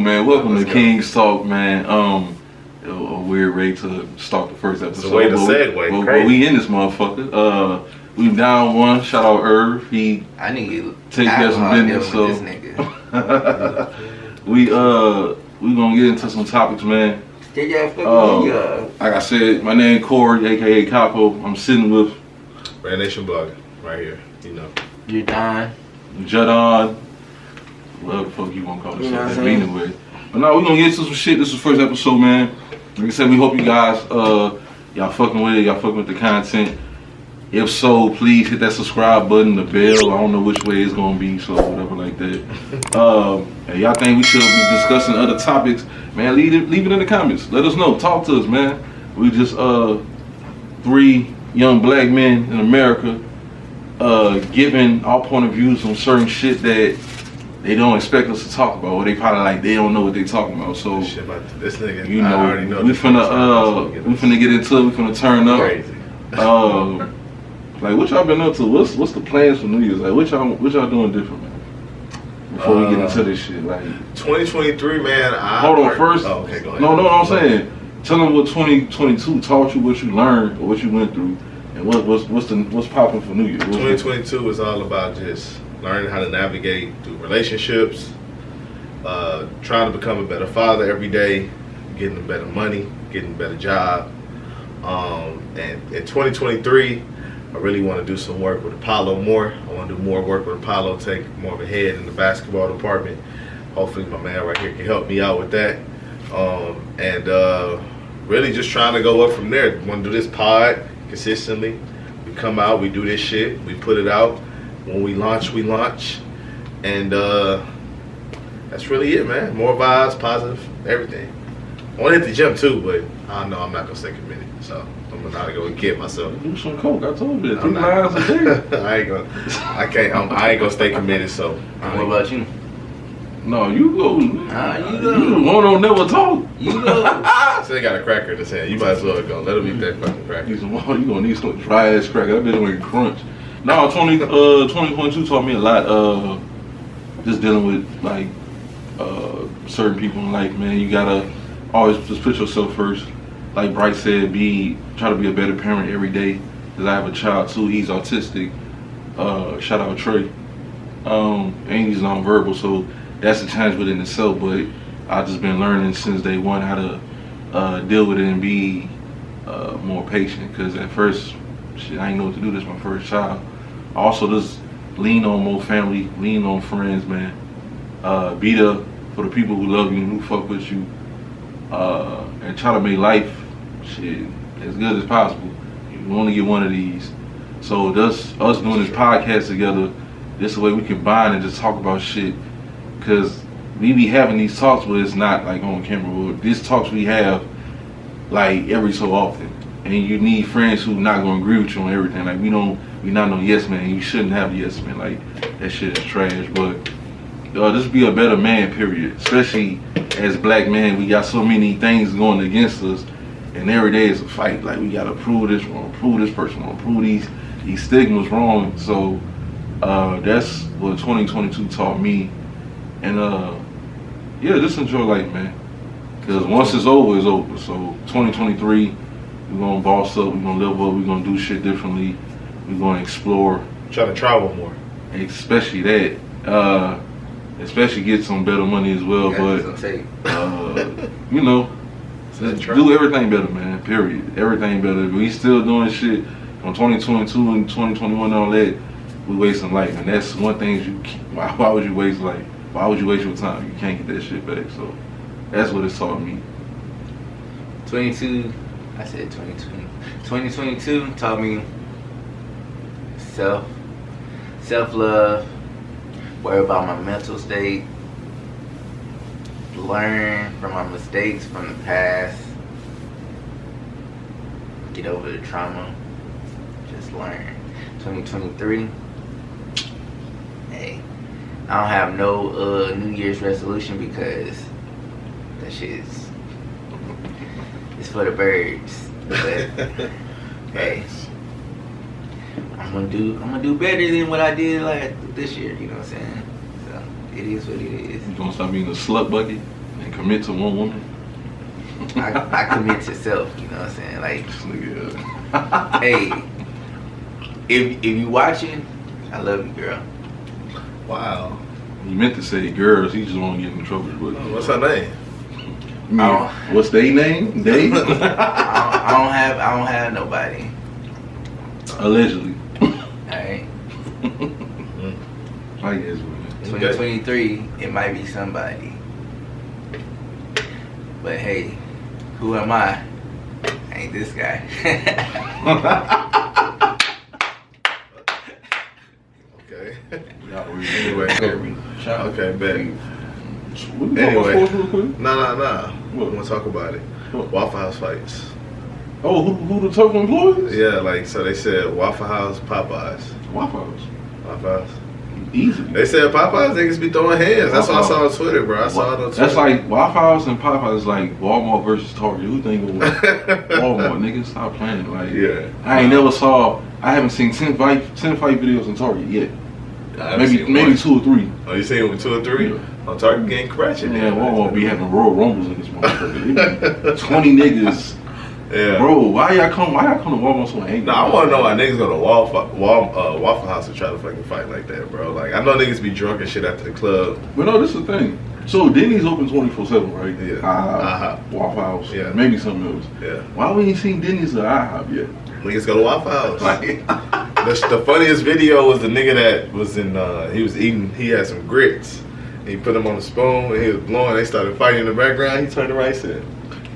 man. Welcome to Kingz Talk, man. A weird way to start the first episode. It's a way to segue. But we in this motherfucker. We down one. Shout out Irv. I need take care of some business. So this nigga. we gonna get into some topics, man. Like I said, my name Corey, aka Capo. I'm sitting with Red Nation Blogger, right here. You know. Jadon. Whatever the fuck you want to call yourself. Anyway. But now we're gonna get into some shit. This is the first episode, man. Like I said, we hope you guys y'all fucking with it, y'all fucking with the content. If so, please hit that subscribe button, the bell. I don't know which way it's gonna be, so whatever like that. And y'all think we should be discussing other topics, man, leave it in the comments. Let us know. Talk to us, man. We just three young black men in America giving our point of views on certain shit that they don't expect us to talk about, or they probably like they don't know what they talking about. So shit about this nigga, you know, we finna get into it. We finna turn up. Crazy. Like what y'all been up to? What's the plans for New Year's? Like what y'all doing different, man? Before we get into this shit, like 2023, man. Hold on first. Oh, okay, go ahead. No, I'm saying. Tell them what 2022 taught you, what you learned, or what you went through, and what's popping for New Year. 2022 is all about just learning how to navigate through relationships, trying to become a better father every day, getting better money, getting a better job. And in 2023, I really want to do some work with Apollo more. I want to do more work with Apollo, take more of a head in the basketball department. Hopefully my man right here can help me out with that. And really just trying to go up from there. Want to do this pod consistently. We come out, we do this shit, we put it out. When we launch, we launch. And that's really it, man. More vibes, positive, everything. I want to hit the gym too, but I know I'm not going to stay committed. So I'm going to have to go and get myself. Do some coke, I told you that. 3 lines a day. I ain't going to stay committed, so. What about you? No, you go. You go. You the one don't never talk. You go. So they got a cracker in his hand. You might as well go. Let him eat that fucking cracker. You gonna need some dry ass cracker. That bitch gonna crunch. No, 2022 taught me a lot. Just dealing with like certain people in life, man. You gotta always just put yourself first. Like Bryce said, try to be a better parent every day. Cause I have a child too. He's autistic. Shout out Trey. And he's nonverbal, so that's a challenge within itself. But I've just been learning since day one how to deal with it and be more patient. Cause at first, shit, I didn't know what to do. This is my first child. Also, just lean on more family, lean on friends, man. Be there for the people who love you and who fuck with you, and try to make life shit as good as possible. You only get one of these. So us doing this podcast together, this is the way we can bond and just talk about shit. Cause we be having these talks, but it's not like on camera. These talks we have like every so often, and you need friends who not gonna agree with you on everything. Like we not no yes man. You shouldn't have a yes man. Like that shit is trash. But just be a better man, period. Especially as black men, we got so many things going against us, and every day is a fight. Like we gotta prove this wrong, prove this person wrong, prove these stigmas wrong. So that's what 2022 taught me. And yeah, just enjoy life, man. Cause once it's over, it's over. So 2023, we're gonna boss up, we're gonna level up, we're gonna do shit differently, we're gonna explore. Try to travel more. Especially that. Especially get some better money as well. But you know, do everything better, man. Period. Everything better. We still doing shit from 2022 and 2021 and all that. We wasting life, and that's one thing why would you waste life? Why would you waste your time? You can't get that shit back. So that's what it's taught me. 2022 taught me self-love, worry about my mental state, learn from my mistakes from the past, get over the trauma, just learn. 2023, hey, I don't have no New Year's resolution because that shit is it's for the birds. But hey, I'm gonna do better than what I did this year. You know what I'm saying? So it is what it is. You gonna stop being a slut bucket commit to one woman. I commit to self. You know what I'm saying? Like, This nigga, hey, if you watching, I love you, girl. Wow. he meant to say girls. He just want to get in trouble. But What's her name? I mean, what's their name? They I don't have nobody. allegedly. Alright. I guess. Man. 2023, it might be somebody. But hey, who am I? I ain't this guy. Okay. Anyway, Okay, bet. What Anyway. real quick? Nah. What? We want to talk about it. What? Waffle House fights. Oh, who the tough employees? Yeah, like, so they said Waffle House, Popeyes. Waffle House. Waffle House. Easy. They said Popeyes, niggas be throwing hands. That's what I saw on Twitter, bro. I saw it on Twitter. That's like Waffle House and Popeyes is like Walmart versus Target. Who think of Walmart? Niggas, stop playing. Like, Yeah. I haven't seen 10 fight videos on Target yet. I haven't seen Maybe one. 2 or 3. Oh, you seen it with 2 or 3? Yeah. On Target getting crutched. Yeah, Walmart be having Royal Rumbles in this motherfucker. It be 20 niggas. Yeah. Bro, why y'all come to Walmart so angry? Nah, I want to know why niggas go to Waffle House and try to fucking fight like that, bro. Like, I know niggas be drunk and shit after the club. But no, this is the thing. So Denny's open 24/7, right? Yeah. IHOP, Waffle House, Yeah. maybe something else. Yeah. Why we ain't seen Denny's or IHOP yet? Niggas go to Waffle House. Like, The funniest video was the nigga that was in, he was eating, he had some grits. He put them on the spoon and he was blowing. They started fighting in the background. He turned around and said,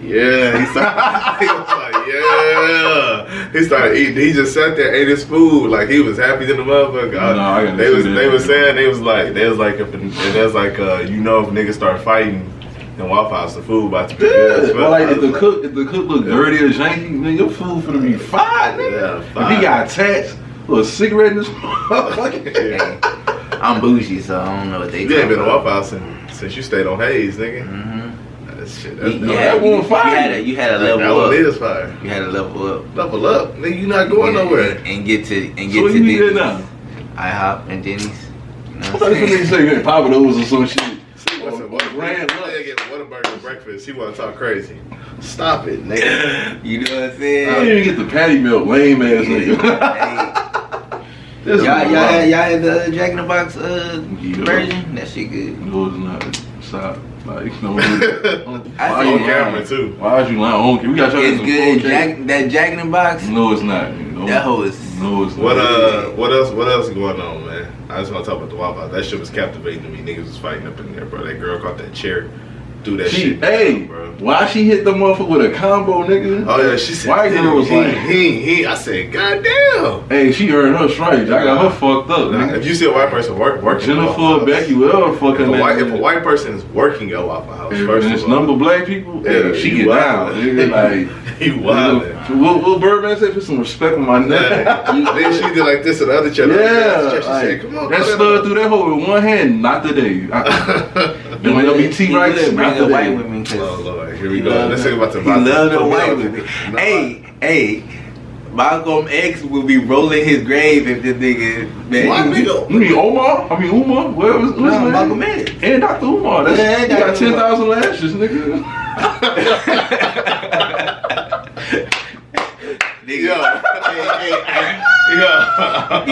yeah. He started, he was like, yeah. He started eating. He just sat there, ate his food. Like, he was happy than the motherfucker. No, I gotta They see was that. saying, they was like, if you know, if niggas start fighting in Waffle House, the food about to be good. Well, like if the cook look dirty or janky, man, your food finna be fine, nigga. Yeah, If fine. he got tats, or a cigarette in his motherfucker. Hey, I'm bougie, so I don't know what they You ain't been to about. Waffle House since you stayed on Hayes, nigga. Mm-hmm. That shit, that's that one fire. You had a that level one up. is fire. You had to level up. Level up, nigga. You not going nowhere. And get to So Denny's. what you need there now? IHOP and Denny's. You know I what thought I'm you saying? say you had Papa Do's or some shit. Listen, Grand lunch. nigga get Whataburger for breakfast. He want to talk crazy. Stop it, nigga. You know what I'm I saying? didn't even get the patty milk, lame ass nigga. Hey, This y'all is wild. had the Jack in the Box Yeah. version? That shit good. No, it's not. Stop. Like, no. I Why see you On it. camera lying? too. Why is you lying? I don't care. We got y'all It's some good. 4K. That Jack in the Box. No, it's not. Nigga. No. That hoe is. No, it's not. What else is going on, man? I just want to talk about the Waffle House. That shit was captivating to me. Niggas was fighting up in there, bro. That girl caught that chair, threw that shit down, Hey, bro. why she hit the motherfucker with a combo, nigga? Oh yeah, she said. White girl was like, I said, God damn. hey, she earned her stripes. I got her fucked up, Nah, nigga. if you see a white person working, at Waffle Jennifer, House, Becky, whatever fucking if a white person is working at Waffle House, first and of it's all, number black people, Yeah, hey, she you get down, wildin'. nigga. Like, you wildin'. Will Birdman say, put some respect on my neck? Then she did like this to the other chair. Yeah, She like, said, "Come on, that stud through that hole with one hand, not today. Doing LBT He rights, bring not the white today. women. Oh Lord, here we go. Let's think about the. He love the white women. women. Hey, Malcolm X will be rolling his grave if this nigga. Man, Why nigga? You mean Omar? I mean Umar? What's his No, name? Malcolm X. And Dr. Umar. That's, Yeah, he got Dr. 10,000 lashes, nigga. Nigga. Yo.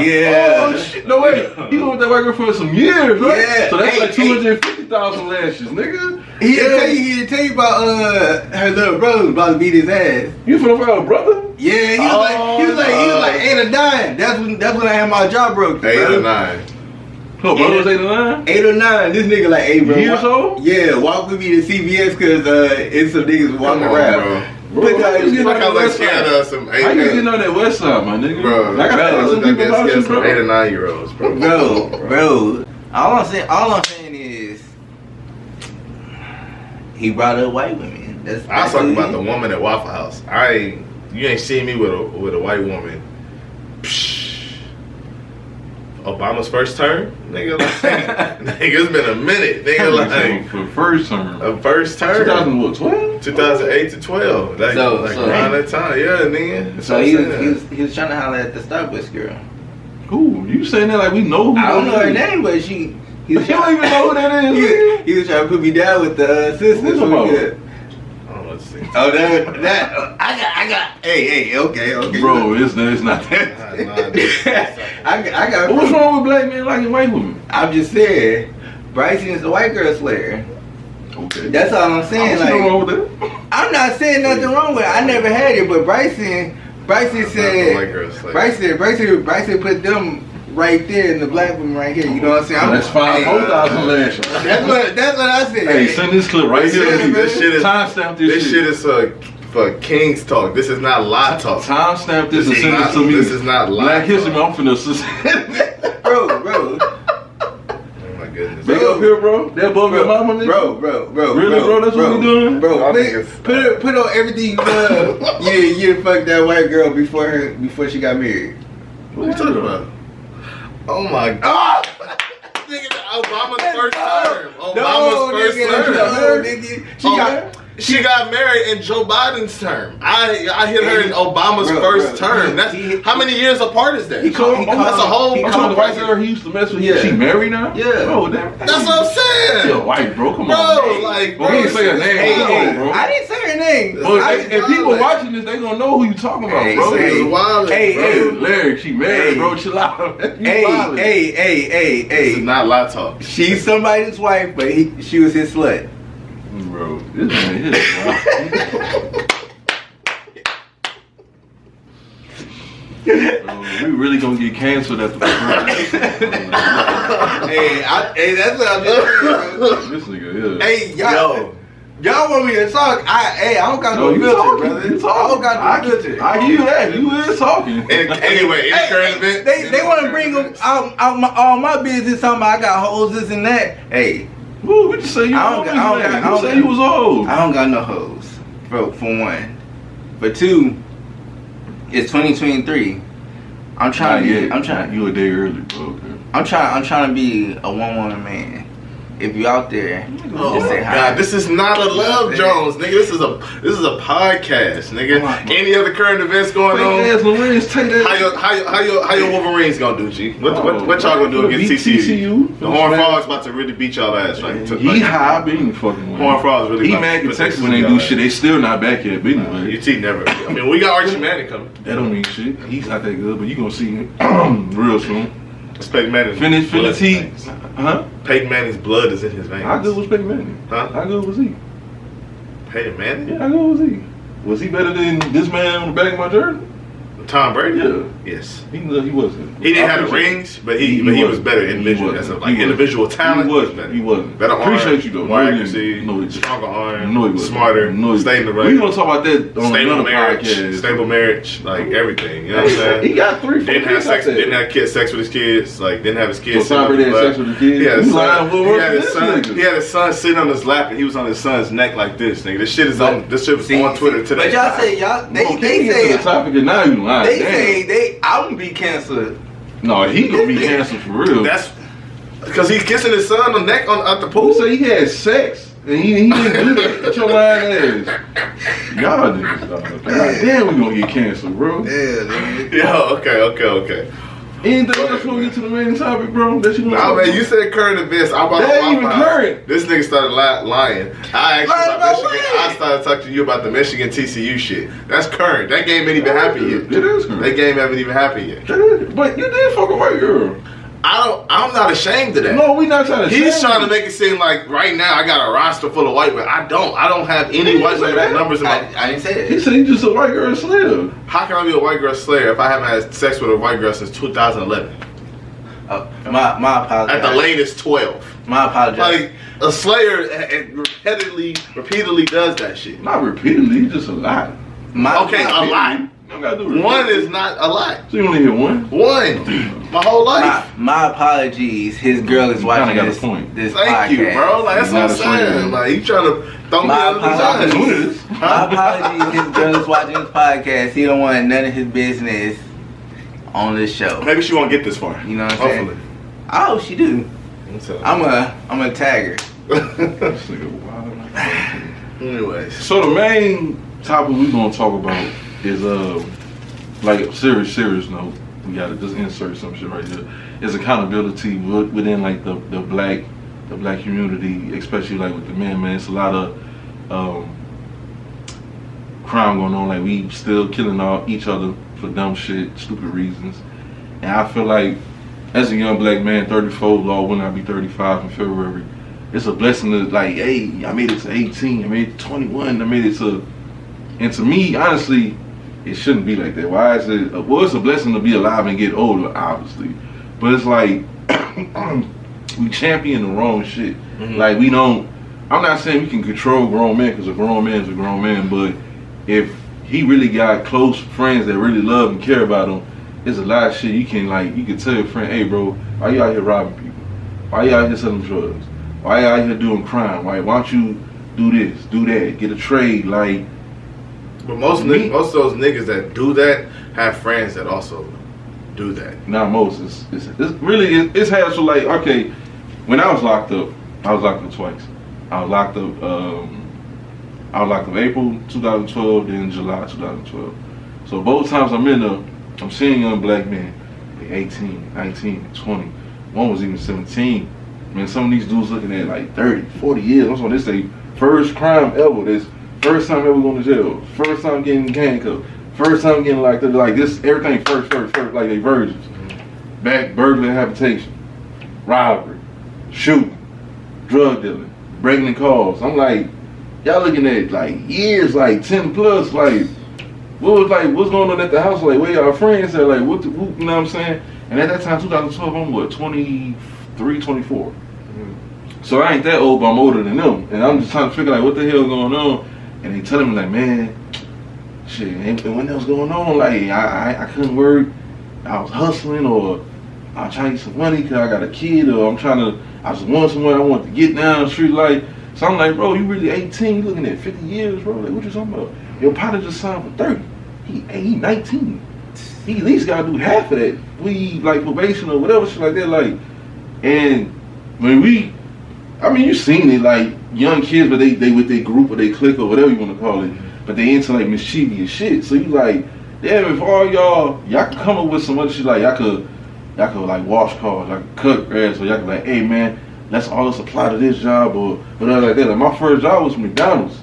Yeah. Oh shit! No way. He was with that white girl for some years, right? Yeah. So that's Hey, like 250,000 lashes, nigga. He didn't tell you about her little brother was about to beat his ass. You finna find a brother? Yeah, he was like 8 or 9. That's when I had my jaw broken. 8 bro. or 9. Her brother was 8 or 9? 8 or 9. This nigga like, hey bro. Years old? Yeah, walk with me to CVS because it's some niggas walking Come on, around. Bro, Look how how you you getting Fuck on how that like west scared side? of some How you 8 getting on that west side, my nigga? bro. I gotta some people about you, some bro. 8 or 9 year olds, bro. Bro. All I'm saying is he brought up white women. I was talking about the woman at Waffle House. You ain't seen me with a white woman. Psh. Obama's first term, nigga. Like, nigga, it's been a minute, nigga. Like For first term. a first term. 2012? 2008 to 12. Like, So- around that time, yeah, nigga. So he was trying to holler at the Starbucks girl. Who? You saying that like we know who I don't know her is? name, but she He was You don't even know who that is. he was trying to put me down with the sisters. What's about? I don't know what to say. Oh, that I got. Hey, okay. Bro, it's not that. I got. What's wrong with black men liking white women? I'm just saying, Bryson is the white girl slayer. Okay. That's all I'm I saying. don't see Like, nothing wrong with that. I'm not saying nothing wrong with it. I never had it, but Bryson said. Bryson put them right there in the black women right here. You know what I'm saying? That's 4,000 lashes. That's what I said. Hey, send this clip right here. This shit is Timestamp this this shit is for King's talk. This is not lie talk. Timestamp this and This is send not- it to me. this is not lie Black History talk. Month. I'm finna bro. Oh my goodness. Big up here, bro. That above your mama, nigga. Bro. Really, bro? That's what we doing? Bro, Y'all put niggas- put on everything you love. You fucked that white girl before she got married. What are you talking about? Oh my god. Nigga, Obama's first term. Obama's first term. Nigga. She got married in Joe Biden's term. I hit her in Obama's first term. That's how many years apart is that? He called- That's a whole. I'm talking the white girl he used to mess with. Yeah. She married now? Yeah. Bro, damn. That's what I'm She a saying. white, bro. Come Bro, on. like, But we ain't say her name. Hey, Come on, bro. I didn't say her name. But I- if people watching this, they gonna know who you talking about, Hey, bro. say- It's wild, Hey, bro. hey. Larry, she married, Hey. bro. Chill out. You wildin'. Hey. This is not lie talk. She's somebody's wife, but she was his slut. Bro, this man here, bro. Bro, we really gonna get canceled at the first. Hey, that's what I'm doing. This nigga here. Hey, y'all want me to talk? I don't got No, no you filter, talking, brother. you I talking. don't got no filter. I hear you that. You is talking. Anyway, any current event? They want to bring them out all my business. Talking about I got hoes, this and that. Hey, Woo, we just say you I don't always got- I don't man. got- I You don't say got- you was old. I don't got no hoes. For one, for two, it's 2023. I'm trying to be. You a day early, bro. Okay. I'm trying to be a one-woman man. If you out there, Oh just say my hi. God, this is not a Love Jones, nigga. This is a podcast, nigga. Come on. Any other current events going Fake on? ass Lorenz, take that. How your Wolverines gonna do, G? What y'all gonna do against Beat TCU? The Horned Frogs about to really beat y'all ass, right? He high, but he ain't fucking win. Horned Frogs really. He about to mad put at Texas their when they foot do y'all shit. They still not back yet, but anyway. UT never. I mean, we got Archie Manning coming. That don't mean shit. He's not that good, but you gonna see him real soon. It's Peyton Manning. Finish he. Huh? Peyton Manning's blood is in his veins. How good was Peyton Manning? Huh? How good was he? Peyton Manning? Yeah, how good was he? Was he better than this man on the back of my jersey? Tom Brady? Yeah. Yes. He wasn't. He didn't have the rings, but he was wasn't. better He individually. wasn't. As a, He like wasn't. individual talent, He wasn't. better. He wasn't. Better Appreciate arm, you though. more No, he accuracy, didn't. No, he didn't. stronger arm, No, he wasn't. smarter, No, he stay in the wasn't. right. We gonna talk about that on Stable another marriage, podcast. stable marriage, like everything. You know what I'm saying? He got 3-4 Didn't have kids sex. out there. Didn't have sex with his kids. Like didn't have his kids. So Tom sitting Brady on had his sex lap. with his kids? He had his You son. lying, what He worse had than his this son. nigga? He had his son sitting on his lap, and he was on his son's neck like this, nigga. This shit is on. This shit was on Twitter today. But y'all say They say the topic and now you lying. they Damn. say I'm gonna be canceled. No, he gonna be canceled for real. That's because he's kissing his son on the neck at the Who pool. say he had sex and he didn't do that? Get your lying ass. Y'all niggas, dog. God damn, we gonna get canceled, bro. Yo, okay. Anything else when we get to the main topic, bro? That you Nah, man, you said current events. I'm about That ain't even current. This nigga started lying. I asked you Lying about about Michigan. what? I started talking to you about the Michigan TCU shit. That's current. That game ain't even happened yet. It is current. That game haven't even happened yet. But you did fuck a white girl. I'm not ashamed of that. No, we not trying to. He's shame trying to you. make it seem like right now I got a roster full of white women. I don't have any He white didn't say women that. numbers in my. I didn't say He that. said he just a white girl slayer. How can I be a white girl slayer if I haven't had sex with a white girl since 2011? My apologies. At the latest 12. My apologies. Like a slayer repeatedly does that shit. Not repeatedly, he just a lot. Okay, a lot. You don't gotta do One repeatedly. is not a lot. So you only hit one. One. My whole life. my apologies. His girl is You kinda watching got a this. point. This Thank podcast. you, bro. Like that's He's what I'm not a slayer. saying. Like you trying to throw me My under the apologies. bus. My apologies. His girl is watching this podcast. He don't want none of his business on this show. Maybe she won't get this far. You know what I'm saying? Hopefully. Oh, she do. I'm a tag her. This nigga wild. Anyways. So the main topic we gonna talk about is like serious note. We gotta just insert some shit right here. It's accountability within like the black community, especially like with the men, man. It's a lot of crime going on. Like we still killing each other for dumb shit, stupid reasons. And I feel like as a young black man, 34, Lord, when I be 35 in February, it's a blessing to like, hey, I made it to 18, I made it to 21, I made it to, and to me, honestly, it shouldn't be like that. Why is it? Well, it's a blessing to be alive and get older, obviously, but it's like we champion the wrong shit. Mm-hmm. Like we don't. I'm not saying we can control grown men because a grown man is a grown man, but if he really got close friends that really love and care about him, there's a lot of shit you can tell your friend, hey bro, why you out here robbing people? Why you out here selling drugs? Why you out here doing crime? Why don't you do this, do that, get a trade? Like, but most of those niggas that do that have friends that also do that. Not most. It's really it's had to like, okay, when I was locked up twice. I was locked up April 2012, then July 2012. So both times I'm seeing young black men, 18, 19, 20. One was even 17. Man, some of these dudes looking at like 30, 40 years. I'm saying this they first crime ever. This first time ever going to jail. First time getting handcuffed. First time getting locked up. Like this, everything first, like they virgins. Back, burglary, habitation, robbery, shooting, drug dealing, breaking the calls. I'm like, y'all looking at like years, like 10 plus, like what's going on at the house? Like where y'all friends at? Like you know what I'm saying? And at that time, 2012, I'm what, 23, 24. So I ain't that old, but I'm older than them. And I'm just trying to figure like what the hell going on. And they telling me like, man, shit, and when that was going on, like I couldn't work. I was hustling, or I'm trying to get some money because I got a kid, or I just want somewhere I want to get down the street. Like, so I'm like, bro, you really 18, you looking at 50 years, bro? Like, what you talking about? Your partner just signed for 30. He 19. He at least gotta do half of that. We like probation or whatever shit like that. Like, and when you seen it, like young kids, but they with their group or they clique or whatever you want to call it, but they into like mischievous shit. So you like, damn, if all y'all could come up with some other shit, like y'all could like wash cars, y'all could cut grass, or y'all could like, hey man, let's all us apply to this job or whatever like that. Like my first job was McDonald's,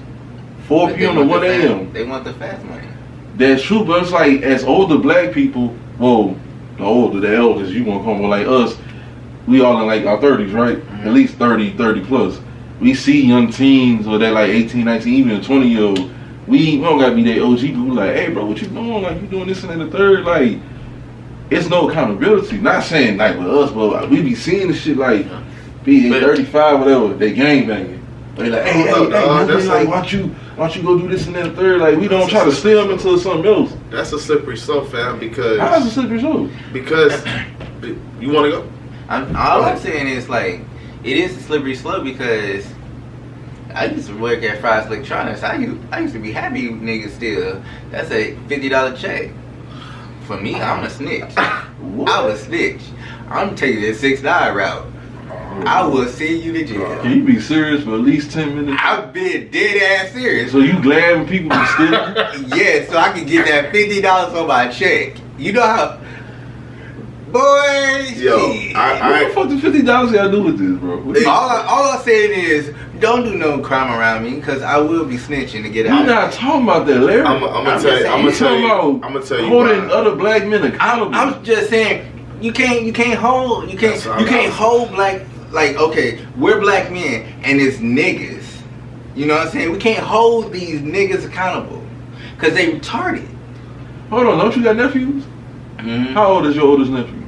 4 p.m. to 1 a.m. They want the fast money. That's true, but it's like as older black people, well, the elders you want to call them, like us, we all in like our 30s, right? Mm-hmm. At least 30 plus. We see young teens or that like 18, 19, even a 20-year-old. We don't gotta be that OG, but we like, hey bro, what you doing? Like you doing this and then the third, like it's no accountability. Not saying like with us, but like, we be seeing the shit like be 35, whatever, they gang banging. They like, hey, that's like, why don't you go do this and then the third? Like we don't try to steer them into something else. That's a slippery slope, fam. Because how's a slippery slope? Because you want to go. All I'm saying is like it is a slippery slope because I used to work at Fry's Electronics. I used to be happy niggas still. That's a $50 check. For me, I'm a snitch. I'm a snitch. I'm taking the $6 route. I will send you to jail. Can you be serious for at least 10 minutes? I've been dead ass serious. So you glad when people be stealing? Yeah, so I can get that $50 on my check. You know how, boy. Yo, what the fuck does $50 got to do with this, bro? All I'm saying is, don't do no crime around me, because I will be snitching to get out. You're not talking about that, Larry. I'm gonna tell you holding other black men accountable. I'm just saying, you can't hold black, like, okay, we're black men and it's niggas. You know what I'm saying? We can't hold these niggas accountable because they retarded. Hold on, don't you got nephews? Mm-hmm. How old is your oldest nephew?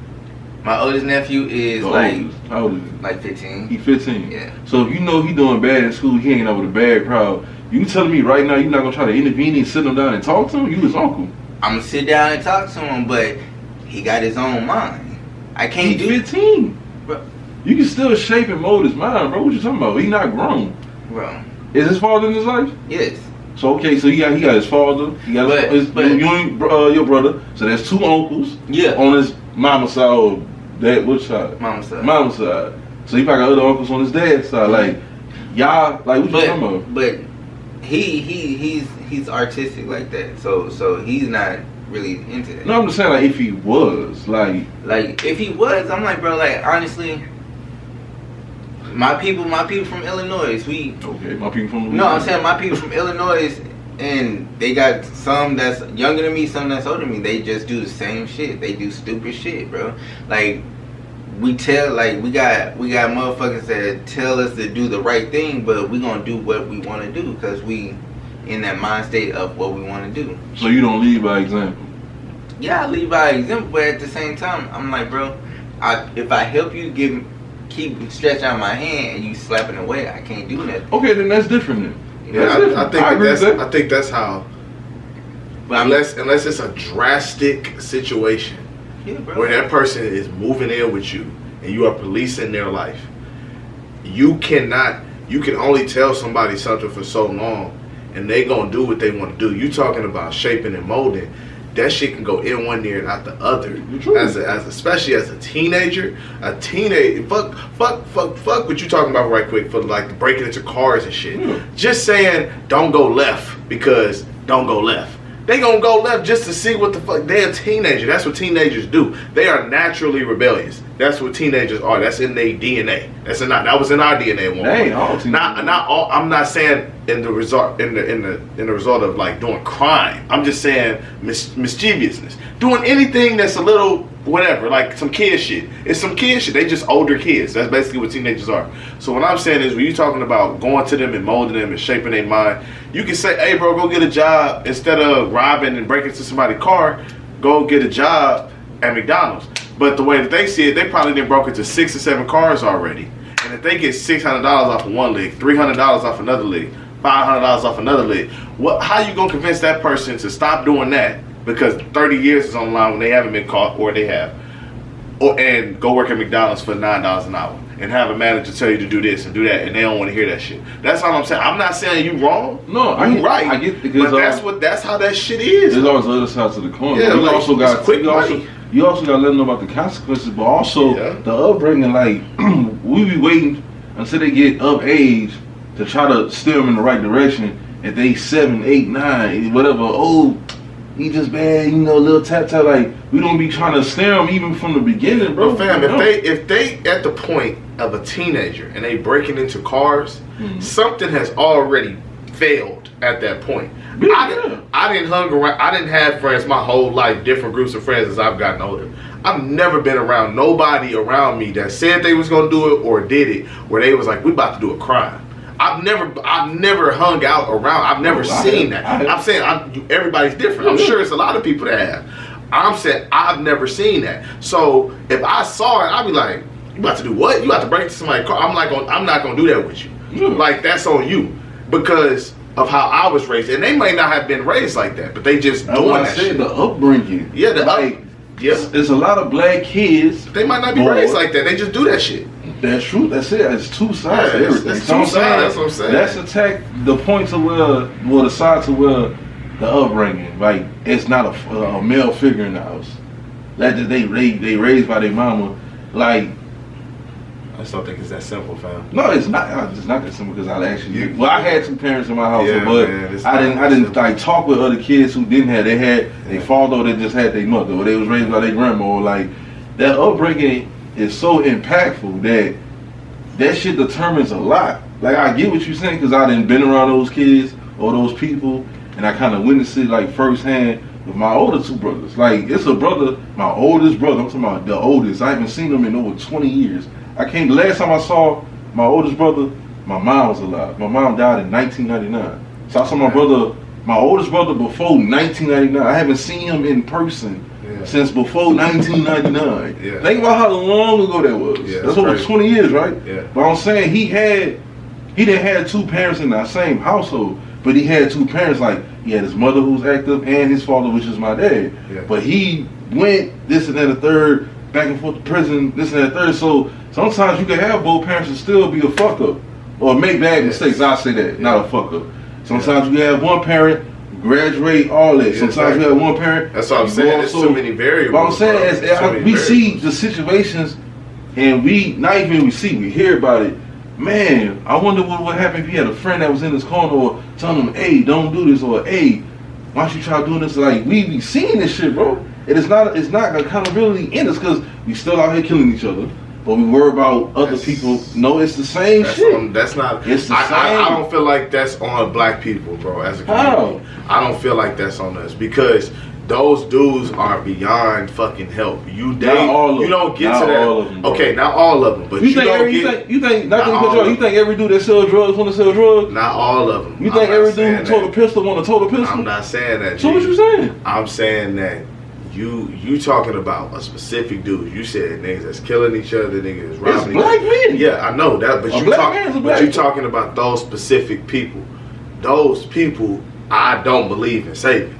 My oldest nephew is how old is he? Like 15. He 15. Yeah. So if you know he doing bad in school, he hanging out with a bad crowd. You telling me right now you're not gonna try to intervene and sit him down and talk to him? You his uncle. I'm gonna sit down and talk to him, but he got his own mind. I can't do 15. Bro. You can still shape and mold his mind, bro. What you talking about? He not grown. Bro. Is his father in his life? Yes. So okay, so he got his father, he got your brother. So there's 2 uncles. Yeah. On his mama's side or dad, which side? Mama's side. Mama's side. So he probably got other uncles on his dad's side. Like y'all, like what you talking about? But he's artistic like that. So he's not really into that. No, I'm just saying, like, if he was, like if he was, I'm like, bro, like, honestly, my people from Illinois, okay, my people from no, I'm saying my people from Illinois, and they got some that's younger than me, some that's older than me. They just do the same shit. They do stupid shit, bro. Like, we got motherfuckers that tell us to do the right thing, but we gonna do what we want to do because we in that mind state of what we want to do. So you don't lead by example. Yeah, I lead by example, but at the same time, I'm like, bro, if I help you keep stretch out my hand and you slapping away, I can't do nothing. Okay, then that's different then. Yeah, I think that's how. But unless it's a drastic situation, yeah, bro, where that person is moving in with you and you are policing their life, you can only tell somebody something for so long, and they gonna do what they want to do. You talking about shaping and molding. That shit can go in one ear and out the other. Especially as a teenager, fuck what you talking about right quick for like breaking into cars and shit. Just saying don't go left because don't go left. They gonna go left just to see what the fuck. They're a teenager. That's what teenagers do. They are naturally rebellious. That's what teenagers are. That's in their DNA. That was in our DNA at one point. All teenagers. Not all. I'm not saying in the result of like doing crime. I'm just saying mischievousness, doing anything that's a little whatever, like some kid shit. It's some kid shit. They just older kids. That's basically what teenagers are. So what I'm saying is, when you're talking about going to them and molding them and shaping their mind, you can say, "Hey, bro, go get a job instead of robbing and breaking into somebody's car. Go get a job at McDonald's." But the way that they see it, they probably done broke into 6 or 7 cars already. And if they get $600 off of one leg, $300 off another leg, $500 off another leg, how you gonna convince that person to stop doing that because 30 years is on the line when they haven't been caught, or they have, and go work at McDonald's for $9 an hour and have a manager tell you to do this and do that, and they don't want to hear that shit. That's all I'm saying. I'm not saying you wrong. No, you right. I get because that's how that shit is. There's always the other side to the coin. Yeah, you also got quick money. You also got to let them know about the consequences, but also the upbringing. Like, we be waiting until they get of age to try to steer them in the right direction. If they 7, 8, 9, whatever, oh, he just bad, little tap. Like, we don't be trying to steer them even from the beginning, bro. But fam, if they at the point of a teenager and they breaking into cars, something has already failed at that point. I didn't hung around. I didn't have friends my whole life, different groups of friends as I've gotten older. I've never been around nobody around me that said they was gonna do it or did it, where they was like, we about to do a crime. I've never hung out around. I've never seen that. I'm saying everybody's different. I'm sure it's a lot of people that have. I'm saying I've never seen that. So if I saw it, I'd be like, you about to do what? You about to break into somebody's car? I'm not gonna do that with you. Like, that's on you because of how I was raised, and they may not have been raised like that, but they just doing that shit. The upbringing. Yeah, there's a lot of black kids. They might not be raised like that. They just do that shit. That's true. That's it. It's two sides to everything. It's two sides. That's what I'm saying. Let's attack the point to where, the side to where the upbringing, like, it's not a male figure in the house. That they raised by their mama, like. I just don't think it's that simple, fam. No, it's not. It's not that simple because I had 2 parents in my house, but man, I didn't like talk with other kids who didn't have. They had their father, they just had their mother, or they was raised by their grandma. Or like, that upbringing is so impactful that shit determines a lot. Like, I get what you're saying because I done been around those kids or those people, and I kind of witnessed it like firsthand with my older 2 brothers. Like, it's a brother, my oldest brother. I'm talking about the oldest. I haven't seen him in over 20 years. The last time I saw my oldest brother, my mom was alive. My mom died in 1999. So I saw my oldest brother before 1999. I haven't seen him in person since before 1999. Think about how long ago that was. That's over 20 years, right? But I'm saying he didn't have 2 parents in that same household, but he had 2 parents. Like, he had his mother who was active and his father, which is my dad. But he went this and that, a third, back and forth to prison, this and that, third. So sometimes you can have both parents and still be a fuck up or make bad mistakes. I say that, not a fuck up. Sometimes you can have one parent graduate all that. Sometimes you have one parent. That's what I'm saying. There's so many variables. What I'm saying is, we see the situations, and we hear about it. Man, I wonder what would happen if he had a friend that was in his corner or telling him, "Hey, don't do this," or "Hey, why don't you try doing this? Like, we be seeing this shit, bro. It's not accountability in us because we still out here killing each other. But we worry about other people. No, it's the same shit. That's not. It's the same. I don't feel like that's on black people, bro. As a community, I don't feel like that's on us because those dudes are beyond fucking help. You don't get to that. All of them, okay, not all of them, but you think every dude that sells drugs want to sell drugs? Not all of them. You think every dude who told a pistol want to tote a pistol? I'm not saying that. So what you saying? I'm saying that. You talking about a specific dude. You said niggas that's killing each other, niggas that's robbing. It's black men. Yeah, I know that, but you talking about those specific people. Those people, I don't believe in saving.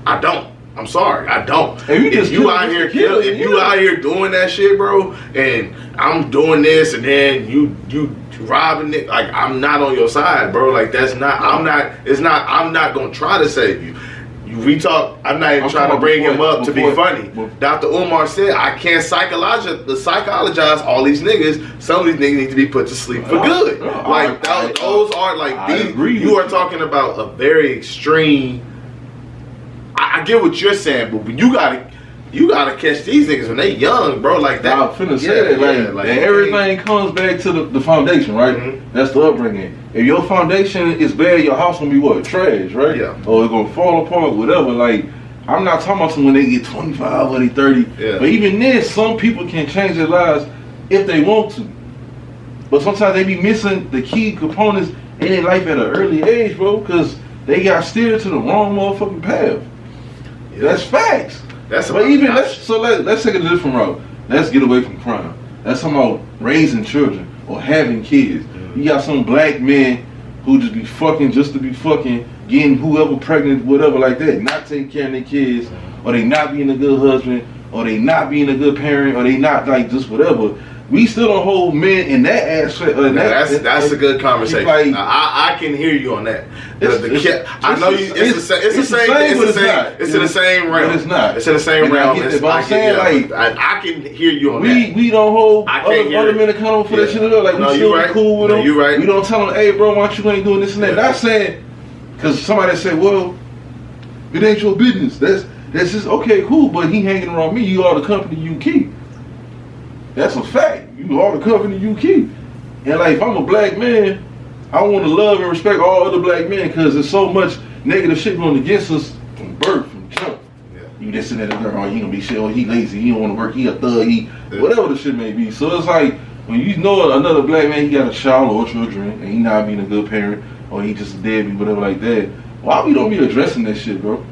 I don't. I'm sorry, I don't. If you out here doing that shit, bro, and I'm doing this, and then you robbing it, like I'm not on your side, bro. Like that's not. I'm not gonna try to save you. We talk. I'm not even trying to bring him up to be funny. Dr. Umar said I can't psychologize all these niggas. Some of these niggas need to be put to sleep for good. Those are like you are talking about a very extreme. I get what you're saying, but you gotta catch these niggas when they young, bro. Like that. I'm finna say that. Like everything comes back to the foundation, right? Mm-hmm. That's the upbringing. If your foundation is bad, your house gonna be what? Trash, right? Yeah. Or it's gonna fall apart, whatever. Like, I'm not talking about when they get 25 or they 30. Yeah. But even then, some people can change their lives if they want to. But sometimes they be missing the key components in their life at an early age, bro, because they got steered to the wrong motherfucking path. Yeah. That's facts. Let's take it a different route. Let's get away from crime. That's talking about raising children or having kids. Mm-hmm. You got some black men who just be fucking just to be fucking, getting whoever pregnant, whatever like that, not taking care of their kids, or they not being a good husband, or they not being a good parent, or they not like just whatever. We still don't hold men in that aspect. That's a good conversation. Like, I can hear you on that. I know you. It's the same realm. But it's not. It's in the same realm. I can hear you on that. We don't hold other men accountable for that shit at all. Like, we still be cool with them. You right. We don't tell them, hey, bro, why you ain't doing this and that. Not saying because somebody said, well, it ain't your business. That's just okay, cool. But he hanging around me. You are the company you keep. That's a fact. You are the company you keep. And like, if I'm a black man, I want to love and respect all other black men because there's so much negative shit going against us from birth, from jump. Yeah. You just sitting there, oh, he gonna be shit, oh, he lazy, he don't want to work, he a thug, whatever the shit may be. So it's like, when you know another black man, he got a child or children, and he not being a good parent, or he just a deadbeat, whatever like that, why we don't be addressing that shit, bro?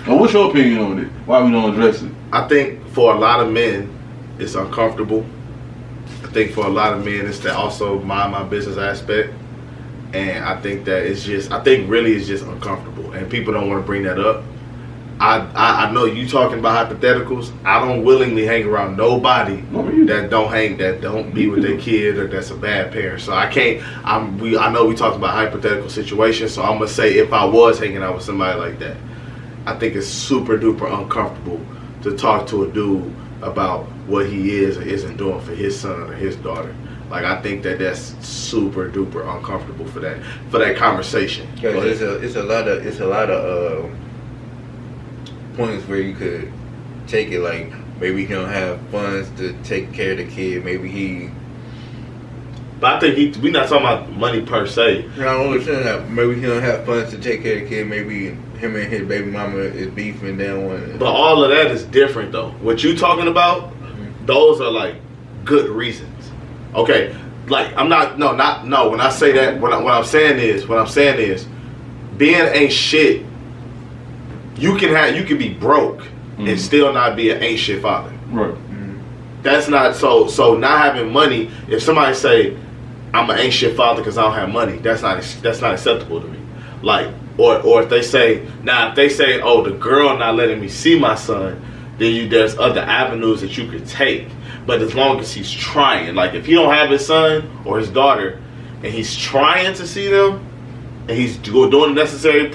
Or what's your opinion on it? Why we don't address it? I think for a lot of men, it's uncomfortable. I think for a lot of men, it's that also mind my business aspect. And I think that it's just uncomfortable. And people don't want to bring that up. I know you talking about hypotheticals. I don't willingly hang around nobody that don't be with their kid or that's a bad parent. So I can't, I know we talked about hypothetical situations. So I'm going to say if I was hanging out with somebody like that, I think it's super duper uncomfortable to talk to a dude about what he is or isn't doing for his son or his daughter. Like, I think that's super duper uncomfortable for that conversation. Because it's a lot of points where you could take it. Like, maybe he don't have funds to take care of the kid. Maybe he. But I think we're not talking about money per se. I don't understand that. Maybe he don't have funds to take care of the kid. Maybe him and his baby mama is beefing down one. But all of that is different though. What you talking about? Those are like good reasons. Okay, like when I say that, what I'm saying is, being ain't shit. You can be broke and still not be an ain't shit father. Right. That's not so not having money. If somebody say I'm an ain't shit father because I don't have money, that's not acceptable to me. Like, or if they say oh, the girl not letting me see my son, then there's other avenues that you could take. But as long as he's trying, like if he don't have his son or his daughter, and he's trying to see them, and he's doing the necessary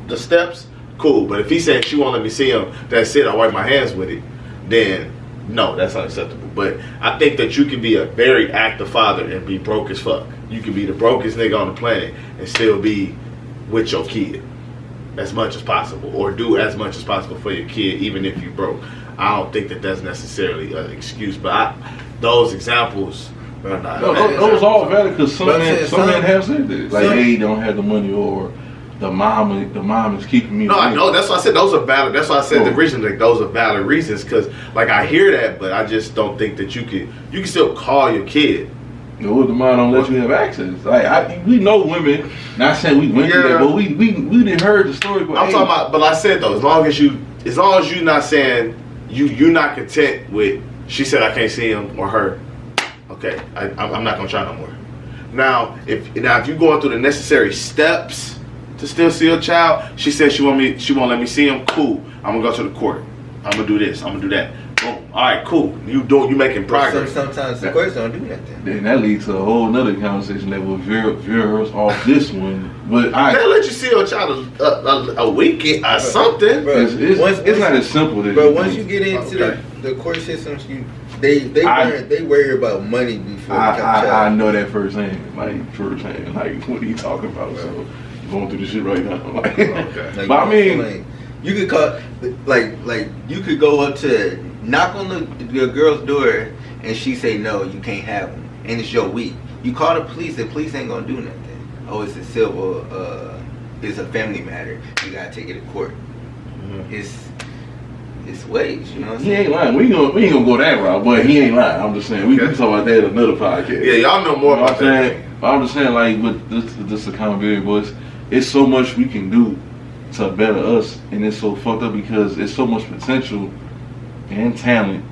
the steps, cool. But if he said she won't let me see him, that's it. I wipe my hands with it. Then no, that's unacceptable. But I think that you can be a very active father and be broke as fuck. You can be the brokest nigga on the planet and still be with your kid. as much as possible, or do as much as possible for your kid, even if you broke. I don't think that that's necessarily an excuse, but those examples are not. No, those all valid because some men have said that, like they don't have the money, or the mom is keeping me. No, I know. That's why I said those are valid. That's why I said originally those are valid reasons. Because like I hear that, but I just don't think that you can still call your kid. No, the mom don't let you have access. Like we know women. Not saying we went through that, but we didn't heard the story. But I'm talking about. But I said though, as long as you're not saying you're not content with. She said I can't see him or her. Okay, I'm not gonna try no more. Now if you're going through the necessary steps to still see a child, she said she won't let me see him. Cool. I'm gonna go to the court. I'm gonna do this. I'm gonna do that. Boom. All right. Cool. You making progress. Sometimes the courts don't do that. Then that leads to a whole nother conversation that will veer us off this one. But they'll let you see your child a weekend or something. Bro, it's not as simple as. But once you get into the court systems, they worry about money before they become child. I know that firsthand. Like what are you talking about? Right. So going through this shit right now. Like, okay. Like, but I mean, like, you could call like you could go up to knock on the girl's door and she say no, you can't have them, and it's your week. You call the police ain't gonna do nothing. Oh, it's a civil, it's a family matter. You gotta take it to court. Mm-hmm. It's ways, you know what I'm saying? He ain't lying. We ain't gonna go that route, but he ain't lying. I'm just saying we can talk about that in another podcast. Yeah, y'all know more about that. I'm just saying, like, with this accountability, boys, it's so much we can do to better us, and it's so fucked up because it's so much potential and talent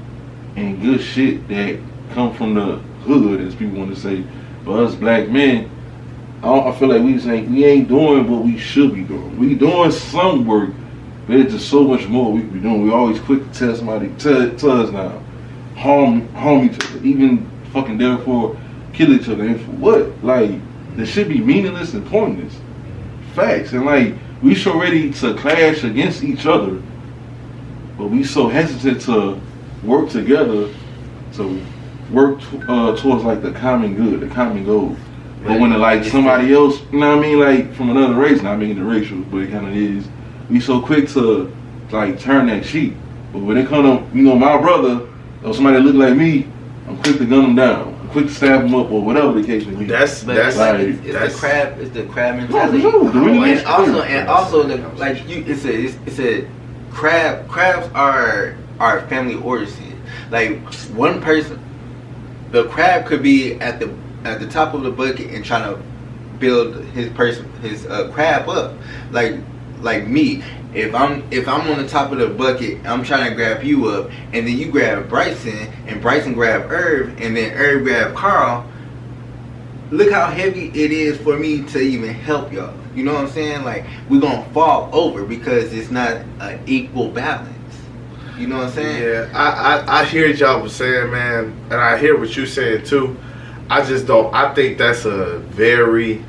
and good shit that come from the hood, as people want to say. For us black men, I feel like we ain't doing what we should be doing. We doing some work, but it's just so much more we could be doing. We always quick to tell somebody, tell us now, harm each other, even fucking therefore kill each other. And for what? Like, this should be meaningless and pointless. Facts. And like, we so ready to clash against each other, but we so hesitant to work together, to work towards like the common good, the common goal. But when like somebody else, you know what I mean, like from another race, not making it racial, but it kind of is, we so quick to like turn that cheek. But when it come to, my brother or somebody that look like me, I'm quick to gun them down. I'm quick to stab them up or whatever the case may be. That's like it's the crab mentality. And also it's a crabs are family origin. Like one person, the crab could be at the top of the bucket and trying to build his crab up. Like me, if I'm on the top of the bucket, I'm trying to grab you up, and then you grab Bryson, and Bryson grab Irv, and then Irv grab Carl. Look how heavy it is for me to even help y'all. You know what I'm saying? Like, we're gonna fall over because it's not an equal balance. You know what I'm saying? Yeah, I hear what y'all was saying, man, and I hear what you saying too. I just don't. I think that's a very,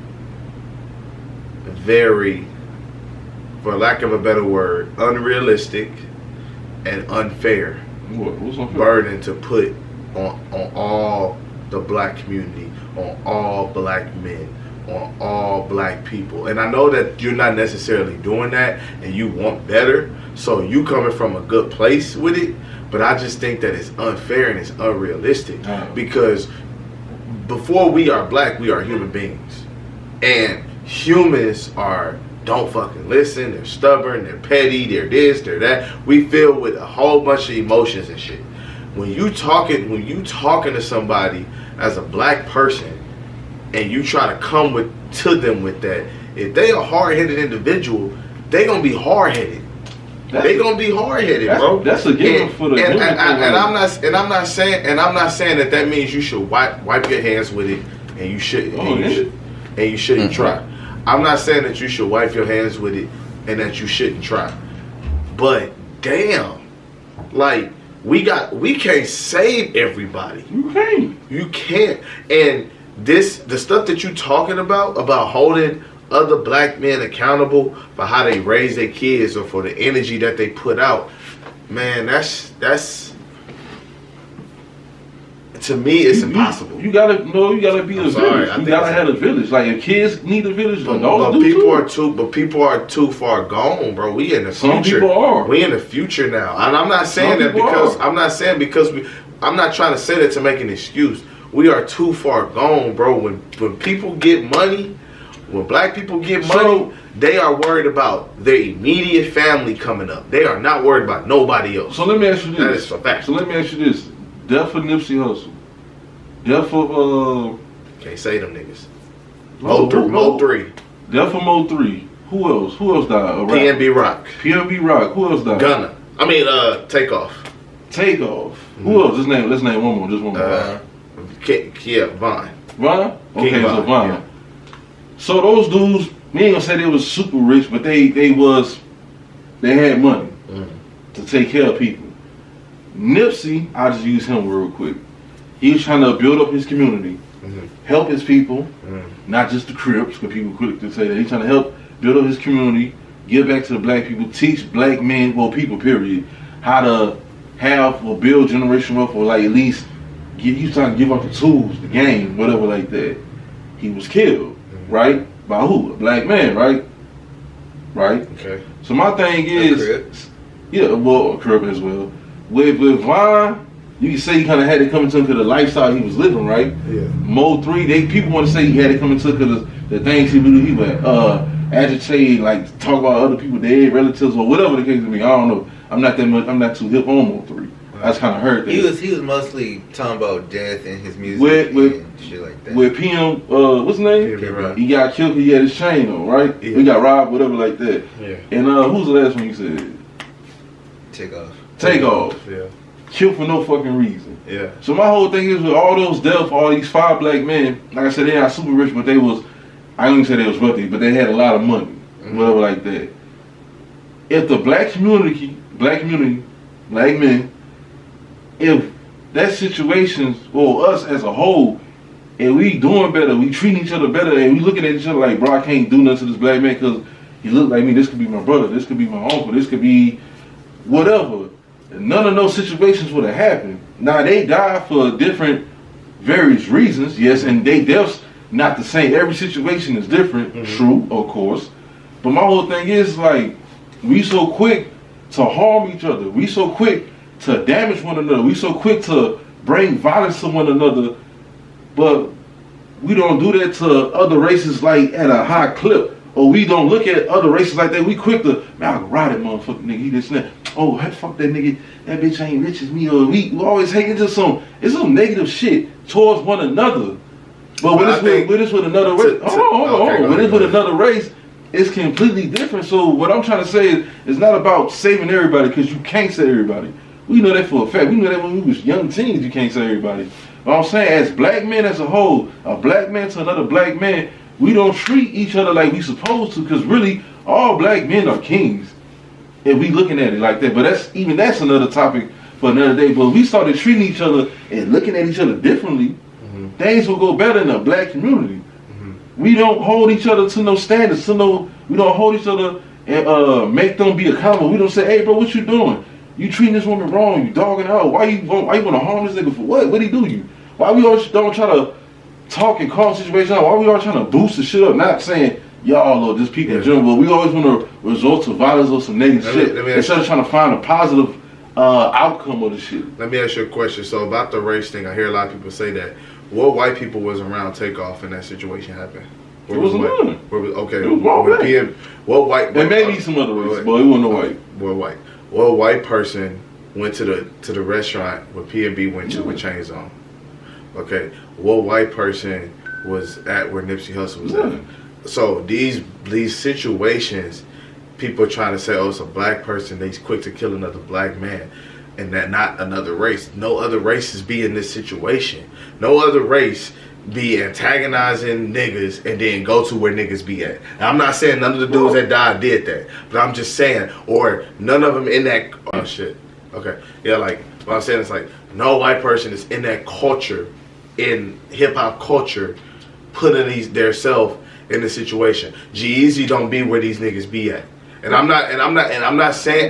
very, for lack of a better word, unrealistic and unfair burden to put on all the black community, on all black men, on all black people. And I know that you're not necessarily doing that and you want better, so you coming from a good place with it, but I just think that it's unfair and it's unrealistic because before we are black, we are human beings. And humans don't fucking listen, they're stubborn, they're petty, they're this, they're that. We filled with a whole bunch of emotions and shit. When you talking to somebody as a black person and you try to come to them with that, if they a hard-headed individual, they gonna be hard-headed. They gonna be hard-headed, bro. That's a given for the and I'm not saying that means you should wipe your hands with it and you shouldn't try. I'm not saying that you should wipe your hands with it and that you shouldn't try. But damn, like we can't save everybody. You can't. And the stuff that you talking about holding other black men accountable for how they raise their kids or for the energy that they put out, man, that's To me, it's impossible. You gotta be I'm a sorry, village. I You think gotta it's- have a village. Like if kids need a village, But adults do too. people are too far gone, bro. We in the Some future. people are. We in the future now, and I'm not saying Some that people because are. I'm not saying because I'm not trying to say that to make an excuse. We are too far gone, bro. When people get money, when black people get money, So- they are worried about their immediate family coming up. They are not worried about nobody else. So let me ask you this. That is a fact. So let me ask you this. Death for Nipsey Hussle. Death for Can't say them niggas. Mo Mo 3. Death for Mo 3. Who else? Who else died? A rapper. PNB Rock. PNB Rock. Who else died? Gunna. I mean, Takeoff. Takeoff. Mm-hmm. Who else? Let's name one more. Just one more. Yeah, Vine. Vine? Okay, King so Von, Vine. yeah. So those dudes, we ain't gonna say they was super rich, but they had money to take care of people. Nipsey, I'll just use him real quick. He was trying to build up his community, help his people, not just the Crips, because people quick to say that. He's trying to help build up his community, give back to the black people, teach black men, well, people, period, how to have or build generational wealth, or like at least he's trying to give up the tools, the game, whatever like that. He was killed, right? By who? A black man, right? Right? Okay. So my thing is, Crips. yeah, well, a Crip as well. With Vine, you can say he kind of had it coming to him because the lifestyle he was living, right? Yeah. Mo 3, people want to say he had it coming to because the things he would do, he would agitate, like talk about other people, dead relatives or whatever the case may be. I don't know. I'm not too hip on Mo 3. I just kind of heard that. He was mostly talking about death and his music With and shit like that. With PM, what's his name? PNB Rock. He got killed because he had his chain on, right? Yeah. He got robbed, whatever like that. Yeah. And who's the last one you said? Takeoff. Yeah. Killed for no fucking reason. Yeah. So my whole thing is with all those deaths, all these 5 black men, like I said, they not super rich, but they was, I don't even say they was wealthy, but they had a lot of money, whatever like that. If the black men, if that situation, or us as a whole, and we doing better, we treating each other better, and we looking at each other like, bro, I can't do nothing to this black man because he look like me, this could be my brother, this could be my uncle, this could be whatever. And none of those situations would have happened. Now, they died for different, various reasons, yes, and they deaths not the same. Every situation is different, true, of course. But my whole thing is, like, we so quick to harm each other. We so quick to damage one another. We so quick to bring violence to one another. But we don't do that to other races, like, at a high clip. Or we don't look at other races like that. We quick to, man, I can ride that motherfucker nigga. He this and that. Oh, fuck that nigga. That bitch ain't rich as me. Or we always hate into some negative shit towards one another. But when it's with another race, hold on. When it's with another race, it's completely different. So what I'm trying to say is, it's not about saving everybody, because you can't save everybody. We know that for a fact. We know that when we was young teens, you can't save everybody. But I'm saying, as black men as a whole, a black man to another black man, we don't treat each other like we supposed to, because really, all black men are kings. And we looking at it like that. But that's another topic for another day. But we started treating each other and looking at each other differently, things will go better in the black community. We don't hold each other to no standards, we don't hold each other and make them be accountable. We don't say, hey bro, what you doing? You treating this woman wrong, you dogging her out. Why you wanna harm this nigga for what? What'd he do you? Why we always don't try to talk and calm situations out? Why we always trying to boost the shit up? Not saying y'all or just people in general, but we always want to resort to violence or some negative shit instead of trying to find a positive outcome of the shit. Let me ask you a question. So about the race thing, I hear a lot of people say that. What white people was around Takeoff in that situation happened? It was none. Okay. It was white. What white? There may be some other races, but it wasn't no white. What white? What white person went to the restaurant where P&B went to with chains on? Okay. What white person was at where Nipsey Hussle was at? So these situations, people are trying to say, oh, it's a black person, they's quick to kill another black man, and that not another race. No other races be in this situation. No other race be antagonizing niggas and then go to where niggas be at. Now, I'm not saying none of the dudes that died did that, but I'm just saying, or none of them in that, oh shit, okay, yeah, like, what I'm saying is like, no white person is in that culture, in hip-hop culture, putting their self in the situation. G-Eazy don't be where these niggas be at. And I'm not saying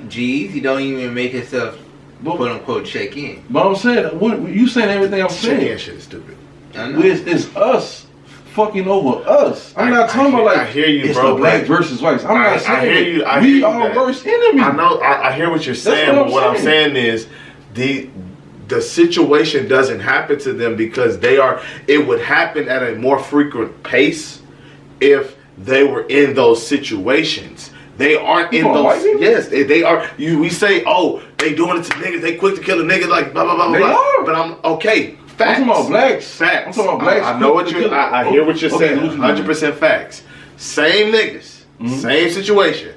G-Eazy don't even make himself quote unquote check in. But I'm saying, what you saying everything I'm saying. Check-in shit is stupid. I know. It's us fucking over us. I'm not talking about like I hear you, it's bro, the black but- versus whites. I'm not saying I hear you. I we hear you are that. worst enemy. I know. I hear what you're saying, what but what I'm saying is the situation doesn't happen to them because it would happen at a more frequent pace if they were in those situations. They aren't in talking white those. people? Yes, they are. We say, oh, they doing it to niggas. They quick to kill a nigga, like blah blah blah They blah. are. But I'm okay. Facts. I'm talking about blacks. Facts. I'm talking about blacks. I know what quick to you. kill. I hear what you're Okay, saying. what you 100% facts. Same niggas. Same situation.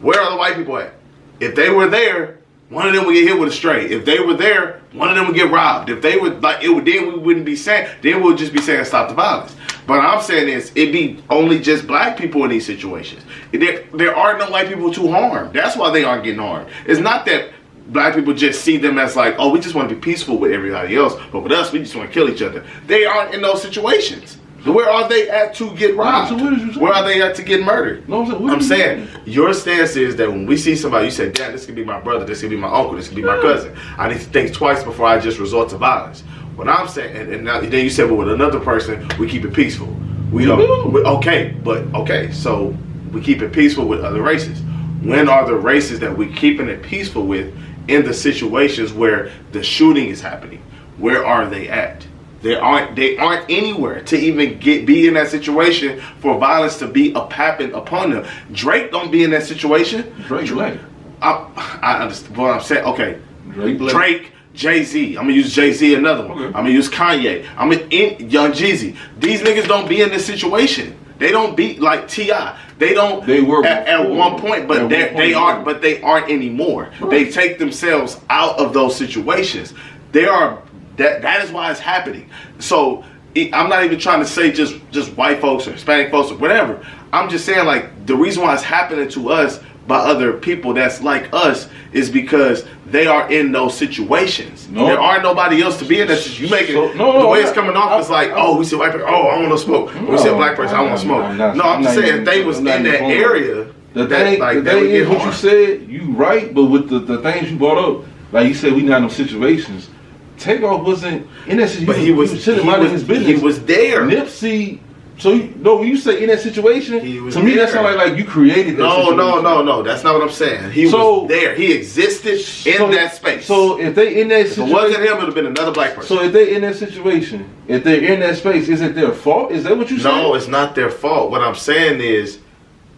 Where are the white people at? If they were there, one of them would get hit with a stray. If they were there, one of them would get robbed. If they would like it, then we wouldn't be saying. Then we'll just be saying stop the violence. But I'm saying is it be only just black people in these situations. There are no white people to harm. That's why they aren't getting harmed. It's not that black people just see them as like, oh, we just want to be peaceful with everybody else, but with us, we just want to kill each other. They aren't in those situations. So where are they at to get robbed? So what is you saying? Where are they at to get murdered? No, what I'm you saying your stance is that when we see somebody, you say, "Damn, this could be my brother, this could be my uncle, this could be my cousin." I need to think twice before I just resort to violence. What I'm saying, and now, then you said, "Well, with another person, we keep it peaceful." We don't. Okay, so we keep it peaceful with other races. When are the races that we're keeping it peaceful with in the situations where the shooting is happening? Where are they at? They aren't anywhere to even be in that situation for violence to be happen upon them. Drake don't be in that situation. Drake black. I understand what I'm saying. Okay, Drake black. Drake, Jay-Z. I'm gonna use Jay-Z another one. Okay. I'm gonna use Kanye. I'm gonna Young Jeezy. These niggas don't be in this situation. They don't be like T.I. They don't. They were at one point, but they aren't. But they aren't anymore. Right. They take themselves out of those situations. They are. That is why it's happening. So I'm not even trying to say just white folks or Hispanic folks or whatever. I'm just saying like the reason why it's happening to us by other people that's like us is because they are in those situations. No. There are nobody else to be in that situation. You make it the way it's coming off is like, oh, we see a white person, oh, I want to smoke. We see a black person, I want to smoke. I'm just saying if they was in that area, the thing is what you said, you right, but with the things you brought up, like you said, we not in those situations. Takeoff wasn't in that situation. But he was chilling, minding his business. He was there. Nipsey. So when you say in that situation, to me that sounds like you created that situation. No. That's not what I'm saying. He was there. He existed in that space. So if they in that situation, if it wasn't him, it would have been another black person. So if they in that situation, if they're in that space, is it their fault? Is that what you said? No, it's not their fault. What I'm saying is,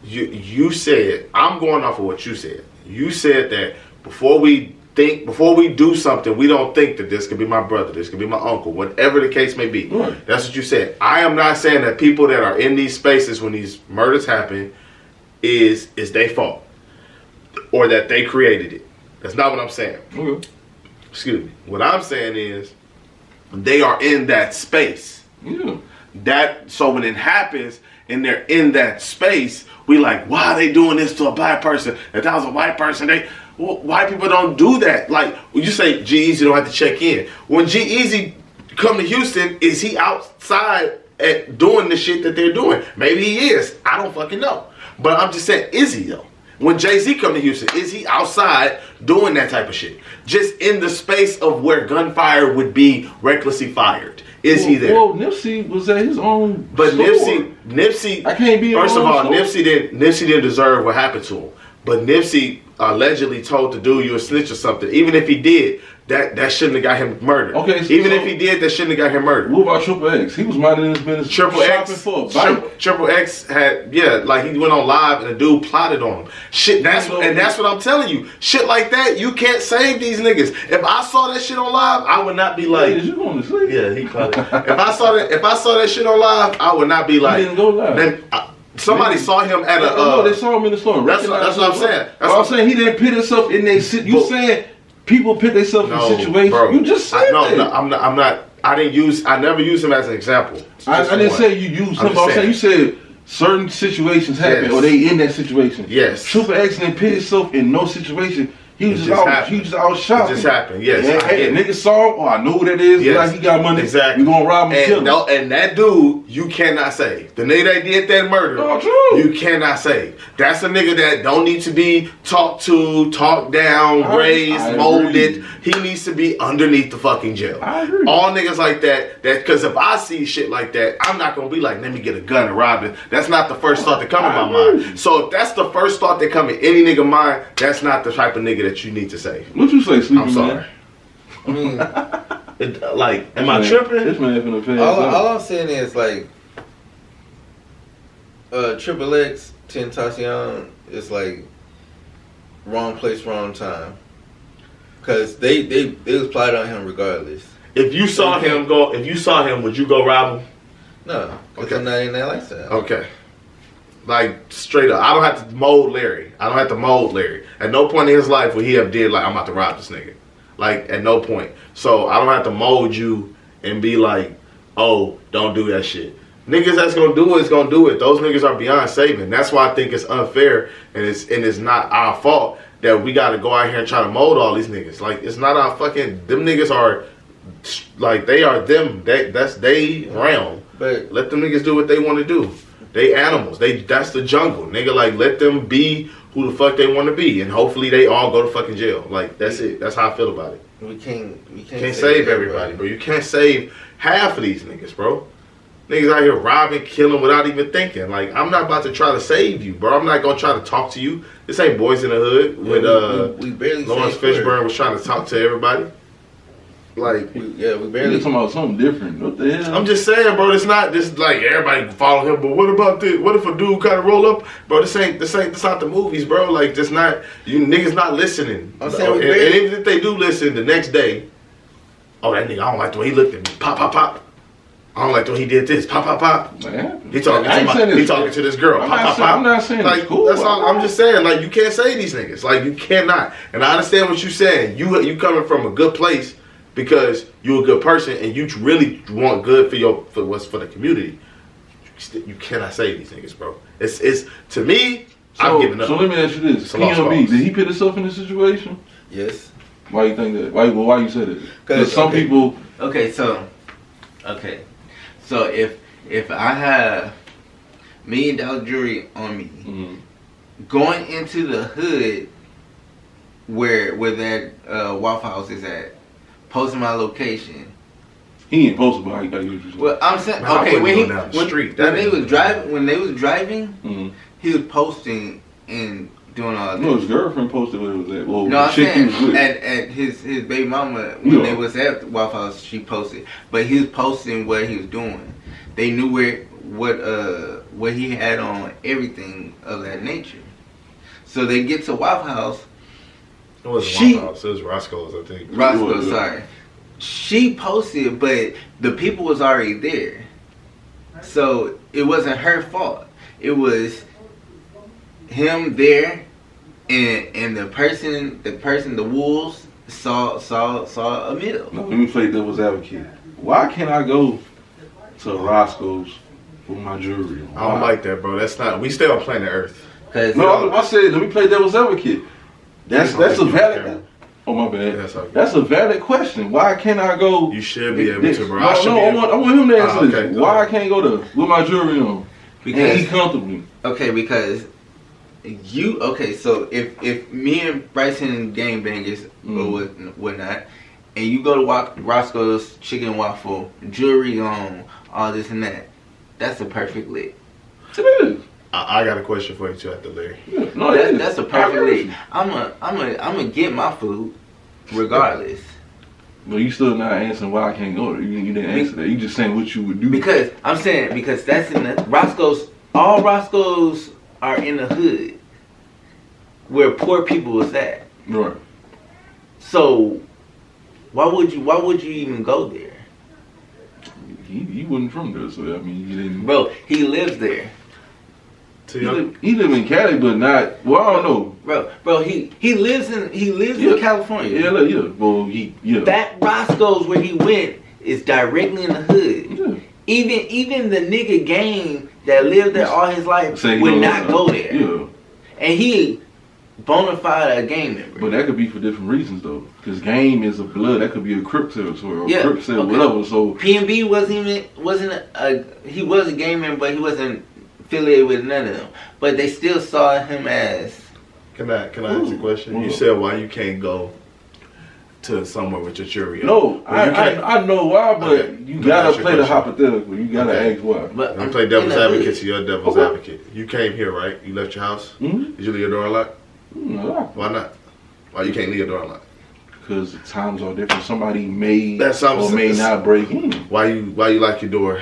you said, I'm going off of what you said. You said that before we do something, we don't think that this could be my brother, this could be my uncle, whatever the case may be. Right. That's what you said. I am not saying that people that are in these spaces when these murders happen is their fault or that they created it. That's not what I'm saying. Okay. Excuse me. What I'm saying is they are in that space. Yeah. So when it happens and they're in that space, we like, why are they doing this to a black person? If that was a white person, white people don't do that. Like when you say G-Eazy don't have to check in. When G-Eazy come to Houston, is he outside at doing the shit that they're doing? Maybe he is. I don't fucking know. But I'm just saying, is he though? When Jay-Z come to Houston, is he outside doing that type of shit? Just in the space of where gunfire would be recklessly fired. Is he there? Well, Nipsey was at his own. But store. Nipsey. I can't be. First of all, Nipsey didn't deserve what happened to him. But Nipsey allegedly told the dude you a snitch or something. Even if he did, that shouldn't have got him murdered. Okay. Even if he did, that shouldn't have got him murdered. What about Triple X? He was minding his business. Triple X had he went on live and the dude plotted on him. Shit, that's what I'm telling you. Shit like that, you can't save these niggas. If I saw that shit on live, I would not be like. Hey, did you going to sleep? Yeah, he probably. If I saw that shit on live, I would not be like. He didn't go live. Somebody saw him at a. No, they saw him in the store. That's what I'm saying. That's what I'm saying. He didn't put himself in a situation. You saying people put themselves in situations? Bro, you just said that. No, I'm not. I never use him as an example. I didn't say you used him. I'm saying you said certain situations happen or they in that situation. Yes. Triple X didn't put himself in no situation. He was just out shopping. It just happened. Yes. And niggas saw him. Oh, I know who that is. Yes. Like he got money. Exactly. We gonna rob him and kill him. And that dude, you cannot save. The nigga that did that murder, you cannot save. That's a nigga that don't need to be talked to, talked down, raised, molded. He needs to be underneath the fucking jail. I agree. All niggas like that, because if I see shit like that, I'm not gonna be like, let me get a gun and rob it. That's not the first thought that come in my mind. So if that's the first thought that come in any nigga mind, that's not the type of nigga that you need to save. What you say, Sleepy I'm sorry. Man? I mean, am I tripping? This man finna pay. all I'm saying is like, Triple X Tentacion is like wrong place, wrong time. Cause they was plotted on him regardless. If you saw him, would you go rob him? No, because Okay. I'm not in that lifestyle. Okay. Like, straight up. I don't have to mold Larry. At no point in his life would he have did, like, I'm about to rob this nigga. Like, at no point. So, I don't have to mold you and be like, oh, don't do that shit. Niggas that's gonna do it is gonna do it. Those niggas are beyond saving. That's why I think it's unfair and it's not our fault that we gotta go out here and try to mold all these niggas. Like, it's not our fucking... Them niggas are... Like, they are them. That's they realm. But let them niggas do what they want to do. They animals. That's the jungle. Nigga, like, let them be who the fuck they want to be. And hopefully they all go to fucking jail. Like, that's it. That's how I feel about it. we can't Save everybody, bro. You can't save half of these niggas, bro. Niggas out here robbing, killing without even thinking. Like, I'm not about to try to save you, bro. I'm not going to try to talk to you. This ain't Boys in the Hood when we barely Lawrence Fishburne was trying to talk to everybody. Like, we barely You're talking about something different. What the hell? I'm just saying, bro. It's not just like everybody can follow him. But what about this? What if a dude kind of roll up, bro? This not the movies, bro. Like, this not you niggas not listening. I'm saying and even if they do listen, the next day, oh, that nigga, I don't like the way he looked at me. Pop, pop, pop. I don't like the way he did this. Pop, pop, pop. Man. He talking to this girl. Pop, pop, pop. I'm not saying like, it's cool. That's all. I'm just saying, like, you can't say these niggas. Like, you cannot. And I understand what you're saying. You coming from a good place. Because you're a good person and you really want good for what's for the community. You cannot save these niggas, bro. It's to me, I've given up. So let me ask you this: PMB, did he put himself in this situation? Yes. Why you think that? Why you said it? Because some people. Okay, so if I have $1 million jewelry on me, going into the hood where that Waffle House is at, posting my location. He ain't posted, but I gotta get you. Well, I'm saying, Man, okay, when they was driving, he was posting and doing all that. No, his girlfriend posted where it was at. Well, No, I'm saying he was with. at his baby mama when they was at Waffle House, she posted, but he was posting what he was doing. They knew what he had on, everything of that nature. So they get to Waffle House. It wasn't Waffle House. It was Roscoe's, I think. Roscoe, sorry. She posted, but the people was already there. So it wasn't her fault. It was him there, and the person, the wolves saw a meal. No, let me play devil's advocate. Why can't I go to Roscoe's with my jewelry on? I don't like that, bro. That's not. We stay on planet Earth. No, I said let me play devil's advocate. That's a valid. Oh my bad. That's a valid question. Why can't I go? You should be able to, bro. I want him to answer this. Okay, Why I can't go to with my jewelry on? Because he comfortably. Okay, because so if me and Bryson gangbangers or whatnot, and you go to Roscoe's Chicken Waffle, jewelry on, all this and that, that's a perfect lick. It is. I got a question for you too after Larry. Yeah, no, that's a perfect lick. I'm a get my food regardless. But you still not answering why I can't go there. You didn't answer that. You just saying what you would do. Because I'm saying that's in the Roscoe's. All Roscoe's are in the hood where poor people was at. Right. So why would you even go there? He wasn't from there, so I mean he didn't. Bro, he lives there. He live in Cali, but not. Well, I don't know. Bro, he lives in California. Yeah. Well, That Roscoe's where he went is directly in the hood. Yeah. Even the nigga gang that lived there all his life would not go there. Yeah. And he bona fide a gang member. But that could be for different reasons though, because game is a blood. That could be a Crip territory or Yeah, Crip cell, okay. whatever. So PNB he was a gang member, but he wasn't affiliated with none of them. But they still saw him as. Can I ask a question? You said why you can't go to somewhere with your jury. No, I know why, but Okay. you gotta play the question. hypothetical. You gotta ask why. But I'm playing devil's advocate to your devil's Okay. advocate. You came here, right? You left your house. Mm-hmm. Did you leave your door unlocked? No, Why not? Why you can't leave your door unlocked? because the times are different. Somebody may That's what I'm or may saying. not break in. Why you lock your door?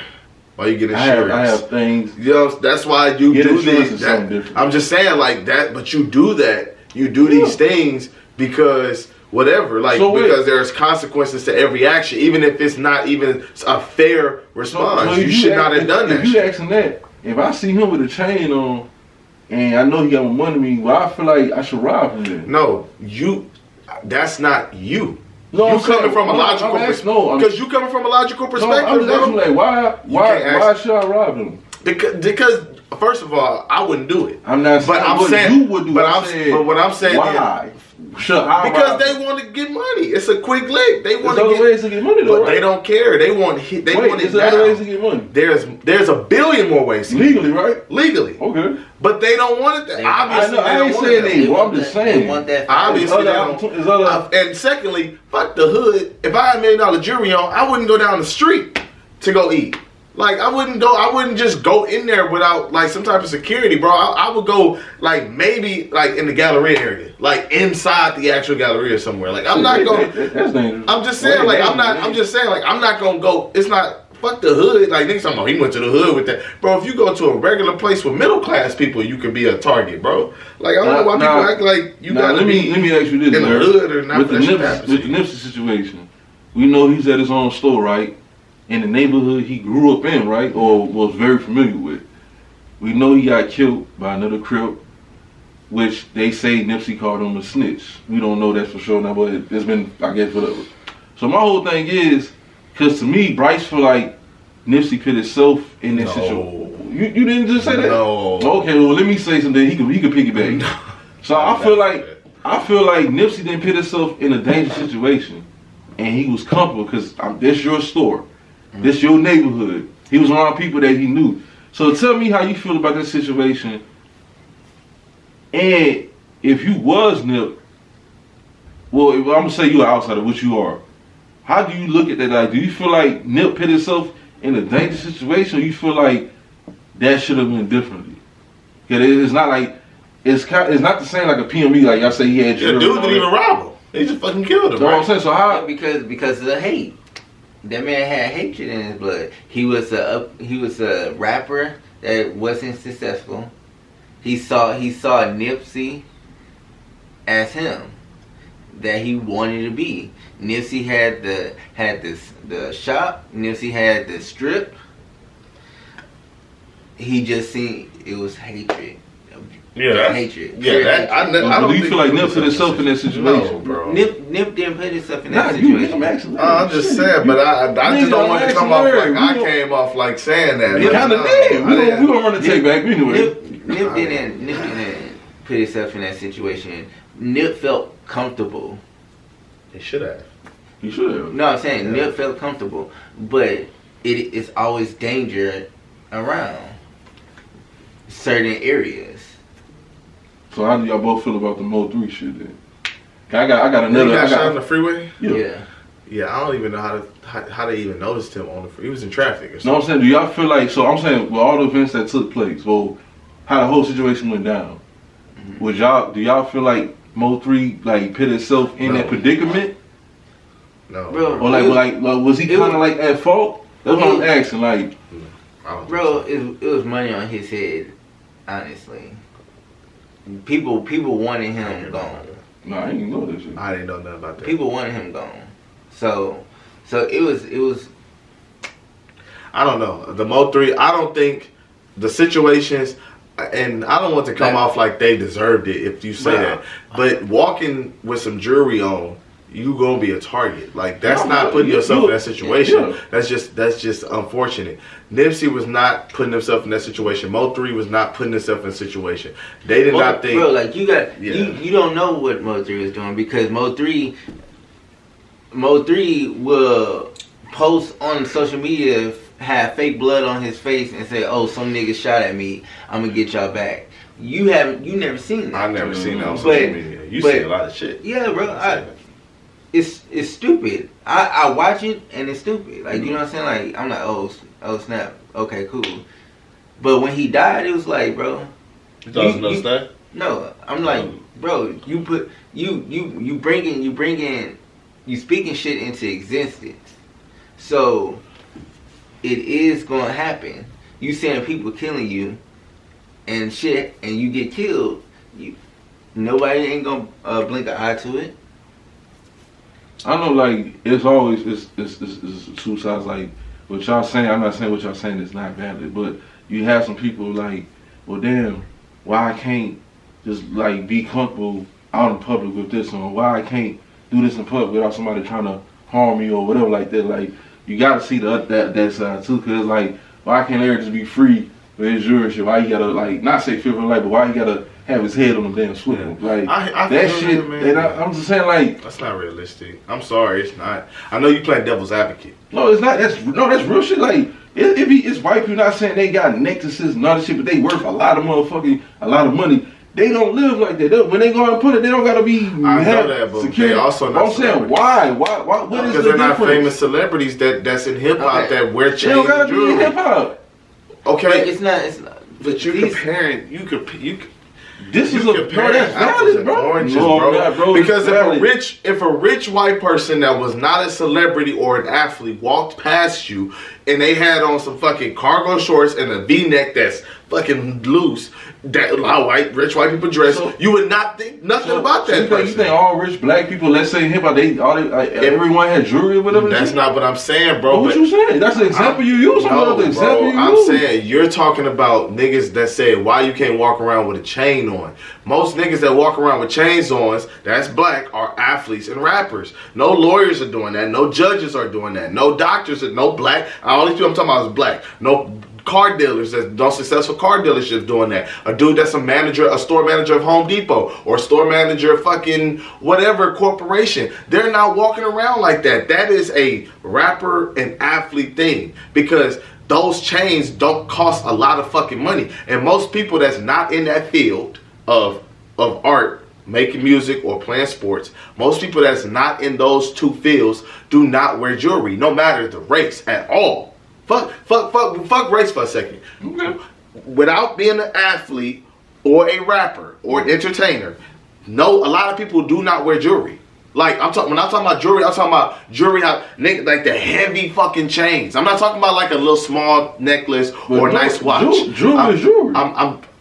Why you get I insurance? have things. You know, that's why you Get do insurance these. is something different. I'm just saying like that, but you do that. You do these things because whatever, like So wait. because there's consequences to every action, even if it's not even a fair response. So you should not have done that. If you shit. asking that, if I see him with a chain on, and I know he got more money than me, well, I feel like I should rob him then. No, you. That's not you. No, you I'm coming saying- from a I'm logical asking- perspective. no, I'm- Because you coming from a logical No, perspective. I'm just asking bro. like, why can't should I rob him? Because first of all, I wouldn't do it. I'm not But saying I'm what saying, you would do. but I I'm, said, but what I'm saying is, why? Should I because rob they him? want to get money. It's a quick lick. They want There's to other get, ways to get money though, but right? they don't care. They want hit. They Wait, want it there's other ways to now. get money. There's a billion more ways to get Legally, right? legally, Okay. but they don't want it. They- Obviously, I they ain't don't want saying it. they- well, I'm just saying. They want that. Obviously, they There's don't. other- And secondly, fuck the hood. If I had $1 million jury on, I wouldn't go down the street to go eat. Like I wouldn't just go in there without like some type of security, bro. I would go like maybe like in the Galleria area, like inside the actual Galleria somewhere. Like I'm not going. That's dangerous. I'm just saying like I'm not gonna go. It's not. Fuck the hood. Like niggas talking about he went to the hood with that, bro. If you go to a regular place with middle class people, you could be a target, bro. Like I don't know why people act like you gotta let me ask you this, in the Larry. hood or not. With the for that shit to happen to Nipsey you. situation, we know he's at his own store, right? In the neighborhood he grew up in, right, or was very familiar with. We know he got killed by another Crip, which they say Nipsey called him a snitch. We don't know that for sure now, but it's been, I guess, whatever. So my whole thing is, because to me, Bryce feel like Nipsey put himself in this No. situation. You didn't just say that? No. Okay, well let me say something. He could piggyback. So I feel like Nipsey didn't put himself in a dangerous situation, and he was comfortable because this your store, this your neighborhood. He was around people that he knew. So tell me how you feel about this situation, and if you was Nip, well, I'm gonna say you're an outsider, which you are. How do you look at that? Like, do you feel like Nip put himself in a dangerous situation, or you feel like that should have been differently? Because it's not like it's not the same like a PME. Like y'all say he had. Yeah, jury dude and all didn't even that. rob him. They just fucking killed him. That's what I'm Right? saying. So how? Because of the hate. That man had hatred in his blood. He was a rapper that wasn't successful. He saw Nipsey as him that he wanted to be. Nipsey had the shop. Nipsey had the strip. He just seen it was hatred. Yeah, that's- hatred. Yeah, that, I don't do you think feel like he Nip put put himself in that situation? No, bro. Nip didn't put himself in that Nah, you situation. I'm asking. I'm just saying, but I just don't want to come off like I can't. came off like saying that. You Like, kind of no, did. I didn't. We don't run the tape back anyway. Nip didn't put himself in that situation. Nip felt comfortable. He should have. You should have. No, I'm saying Yeah. Nip felt comfortable, but it's always danger around certain areas. So how do y'all both feel about the Mo 3 shit then? I got You another. got I shot on got, the freeway? Yeah. Yeah, I don't even know how they even noticed him on the freeway. He was in traffic or no, something. I'm saying, do y'all feel like? So I'm saying, with all the events that took place, well, how the whole situation went down. Do y'all feel like Mo 3 like put himself in No. that predicament, No, Bro, or like was he kind of like at fault? That's what I'm asking. Like, I don't Bro, think it was money on his head, honestly. People wanted him gone. no, I ain't know that shit. so. I didn't know nothing about that. People wanted him gone. So it was I don't know. The Mo 3, I don't think the situations, and I don't want to come Like- off like they deserved it if you say Bro. that, but walking with some jewelry on you gonna be a target. Like that's not putting yourself in that situation. That's just unfortunate. Nipsey was not putting himself in that situation. Mo3 was not putting himself in a situation. They did not think. Bro, like you don't know what Mo3 is doing because Mo3 will post on social media, have fake blood on his face and say, "Oh, some nigga shot at me. I'm gonna get y'all back." You never seen that. I've never seen that on social media. You see a lot of shit. Yeah, bro. It's stupid. I watch it and it's stupid. Like you know what I'm saying? Like I'm like, oh snap. Okay, cool. But when he died, it was like, bro. You thought it was another snap? No, I'm like, bro. You speaking shit into existence. So it is gonna happen. You saying people killing you and shit, and you get killed. Nobody ain't gonna blink an eye to it. I know, like it's always it's two sides. Like what y'all saying, I'm not saying what y'all saying is not valid, but you have some people like, well, damn, why I can't just like be comfortable out in public with this, or why I can't do this in public without somebody trying to harm me or whatever like that. Like you gotta see that side too, cause like why can't Eric just be free with his jury shit? Why you gotta like not say fear for life, but why you gotta have his head on the damn swivel? Like I that shit. Man. And I'm just saying like that's not realistic. I'm sorry, it's not. I know you play devil's advocate. No, it's not. That's real shit. Like it's white people not saying they got necklaces and all this shit, but they worth a lot of money. They don't live like that. When they go out and put it, they don't gotta be. I know that, but security. They also not. I'm saying why? What is the difference? Because they're not famous celebrities that's in hip hop that wear chains. They don't gotta be in hip hop. Okay, like, it's not. But you're comparing. You could. This is comparing apples and oranges, bro. Because if a rich white person that was not a celebrity or an athlete walked past you and they had on some fucking cargo shorts and a V-neck that's fucking loose, that rich white people dress, so, you would not think nothing about that person. You think all rich black people, let's say hip hop, everyone had jewelry or whatever? That's not what I'm saying, bro. What you saying? That's the example you use. I'm saying you're talking about niggas that say why you can't walk around with a chain on. Most niggas that walk around with chains on, that's black, are athletes and rappers. No lawyers are doing that. No judges are doing that. No doctors, no black. All these people I'm talking about is black. No car dealers, no successful car dealerships doing that. A dude that's a store manager of Home Depot or a store manager of fucking whatever corporation. They're not walking around like that. That is a rapper and athlete thing because those chains don't cost a lot of fucking money. And most people that's not in that field of art, making music or playing sports, most people that's not in those two fields do not wear jewelry, no matter the race at all. Fuck race for a second. Okay. Without being an athlete or a rapper or an entertainer, a lot of people do not wear jewelry. Like when I'm talking about jewelry, I'm talking about jewelry like the heavy fucking chains. I'm not talking about like a little small necklace or a nice watch. Jewelry is jewelry.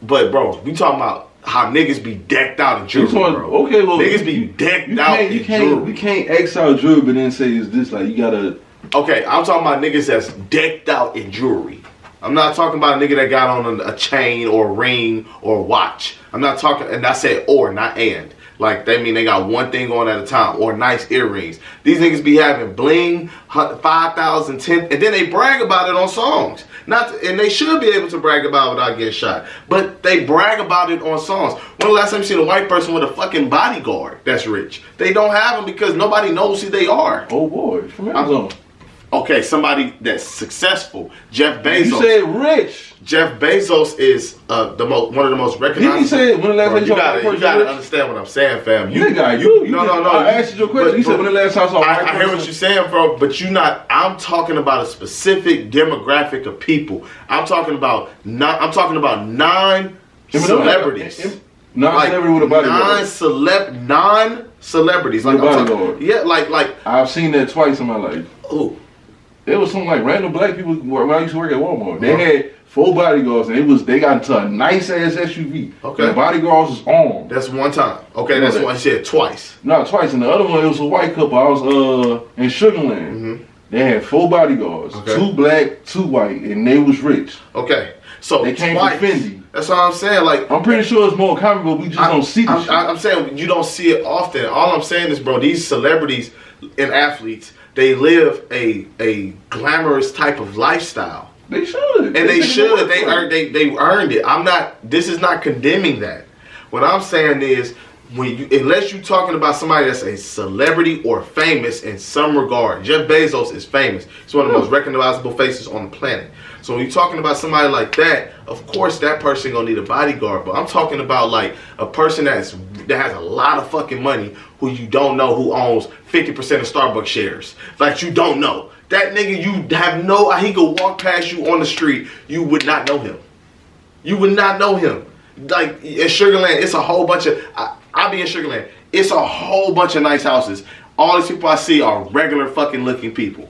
But bro, we talking about how niggas be decked out in jewelry, bro. Okay, well, niggas be decked out in jewelry. You can't X out jewelry, but then say it's this. Like you gotta. Okay, I'm talking about niggas that's decked out in jewelry. I'm not talking about a nigga that got on a chain or a ring or a watch. I'm not talking, and I said or, not and. Like, they mean they got one thing on at a time, or nice earrings. These niggas be having bling, 5,000, 10, and then they brag about it on songs. And they should be able to brag about it without getting shot. But they brag about it on songs. When the last time you seen a white person with a fucking bodyguard that's rich? They don't have them because nobody knows who they are. Oh boy, from Amazon. Okay, somebody that's successful. Jeff Bezos. You said rich. Jeff Bezos is one of the most recognized. Didn't he say when the last time you gotta understand what I'm saying, fam. No. I asked you a question. You said when the last time I saw a white person. I hear what you're saying, bro. But I'm talking about a specific demographic of people. I'm talking about non-celebrities. Non-celebrity with a bodyguard. Non-celebrities. Like like I've seen that twice in my life. Ooh. There was some like random black people when I used to work at Walmart. They had 4 bodyguards and they got into a nice ass SUV. Okay. And the bodyguards was armed. That's one time. Okay, that's one. I said twice. No, twice. And the other one, it was a white couple. I was in Sugarland. Mm-hmm. They had 4 bodyguards, 2 black, 2 white, and they was rich. Okay. So they came from Fendi. That's what I'm saying. Like, I'm pretty sure it's more common, but we just don't see this shit. I'm saying you don't see it often. All I'm saying is, bro, these celebrities and athletes, they live a glamorous type of lifestyle. They should. And they should. They earned it. This is not condemning that. What I'm saying is, unless you're talking about somebody that's a celebrity or famous in some regard. Jeff Bezos is famous. He's one of the most recognizable faces on the planet. So when you're talking about somebody like that, of course that person gonna need a bodyguard. But I'm talking about like a person that has a lot of fucking money who you don't know who owns 50% of Starbucks shares. Like, you don't know. That nigga, you have no, he could walk past you on the street, you would not know him. You would not know him. Like, in Sugarland, it's a whole bunch of, I be in Sugarland, it's a whole bunch of nice houses. All these people I see are regular fucking looking people.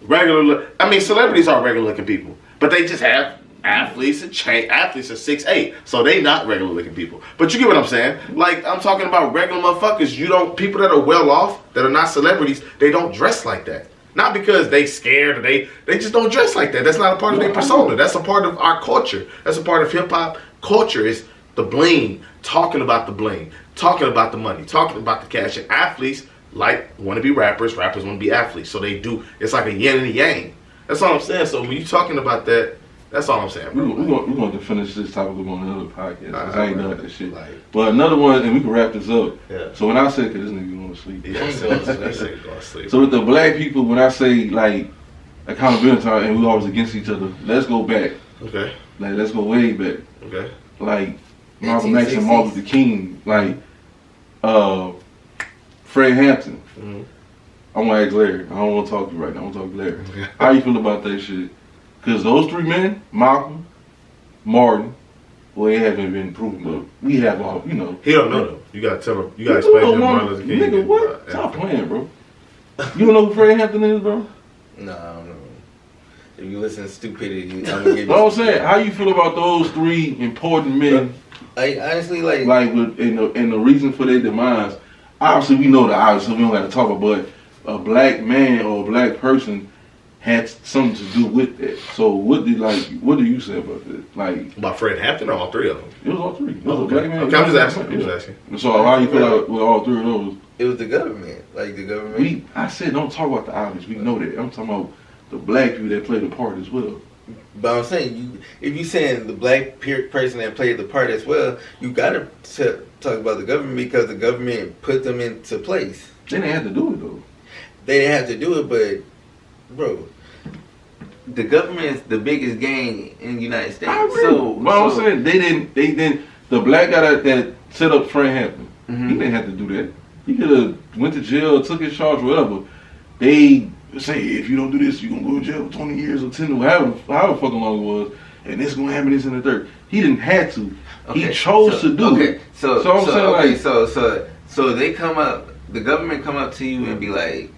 Celebrities are regular looking people. But they just have athletes are 6'8", so they not regular looking people. But you get what I'm saying? Like, I'm talking about regular motherfuckers. People that are well off, that are not celebrities, they don't dress like that. Not because they scared or they just don't dress like that. That's not a part of their persona. That's a part of our culture. That's a part of hip hop culture, is the bling, talking about the bling, talking about the money, talking about the cash. And athletes want to be rappers want to be athletes. So they do. It's like a yin and a yang. That's all I'm saying. So when you're talking about that, that's all I'm saying, bro. We're going to finish this topic on another podcast, because I ain't done that shit. But another one, and we can wrap this up. Yeah. So when I say, because this nigga going to sleep. Yeah, so that's it, going to sleep. So with the black people, when I say, like, accountability and we always against each other, let's go back. Okay. Like, let's go way back. Okay. Like, Malcolm X and Martin Luther King, like, Fred Hampton. Mm-hmm. I want to ask Larry. I don't want to talk to you right now. I want to talk to Larry. How you feel about that shit? Because those three men, Malcolm, Martin, well, they haven't been proven, but we have all, He don't know them. You got to tell him. You got to explain to him Martin Luther King. Nigga, what? Stop playing, bro. You don't know who Fred Hampton is, bro? No, I don't know. If you listen to stupidity, I'm gonna give you. What I'm saying, how you feel about those three important men? Like, honestly, like and the reason for their demise. Obviously, we know the obvious, so we don't got to talk about. But a black man or a black person had something to do with that. So what do you say about that? Like, about Fred Hampton or all three of them? It was all three. It was a black man. Okay, I'm just asking. So how you feel about with all three of those? It was the government. Like, the government. I said don't talk about the obvious. We know that. I'm talking about the black people that played a part as well. But I'm saying, if you saying the black person that played the part as well, you gotta talk about the government, because the government put them into place. They didn't have to do it though. They didn't have to do it, but bro, the government is the biggest gang in the United States. I agree. I'm saying they didn't. The black guy that set up Fred Hampton, he didn't have to do that. He could have went to jail, took his charge, whatever. They say, if you don't do this, you're going to go to jail for 20 years or 10 or however fucking long it was, and this going to happen, this and the third. He didn't have to. Okay. He chose to do it. So I'm saying, so they come up, the government come up to you and be like,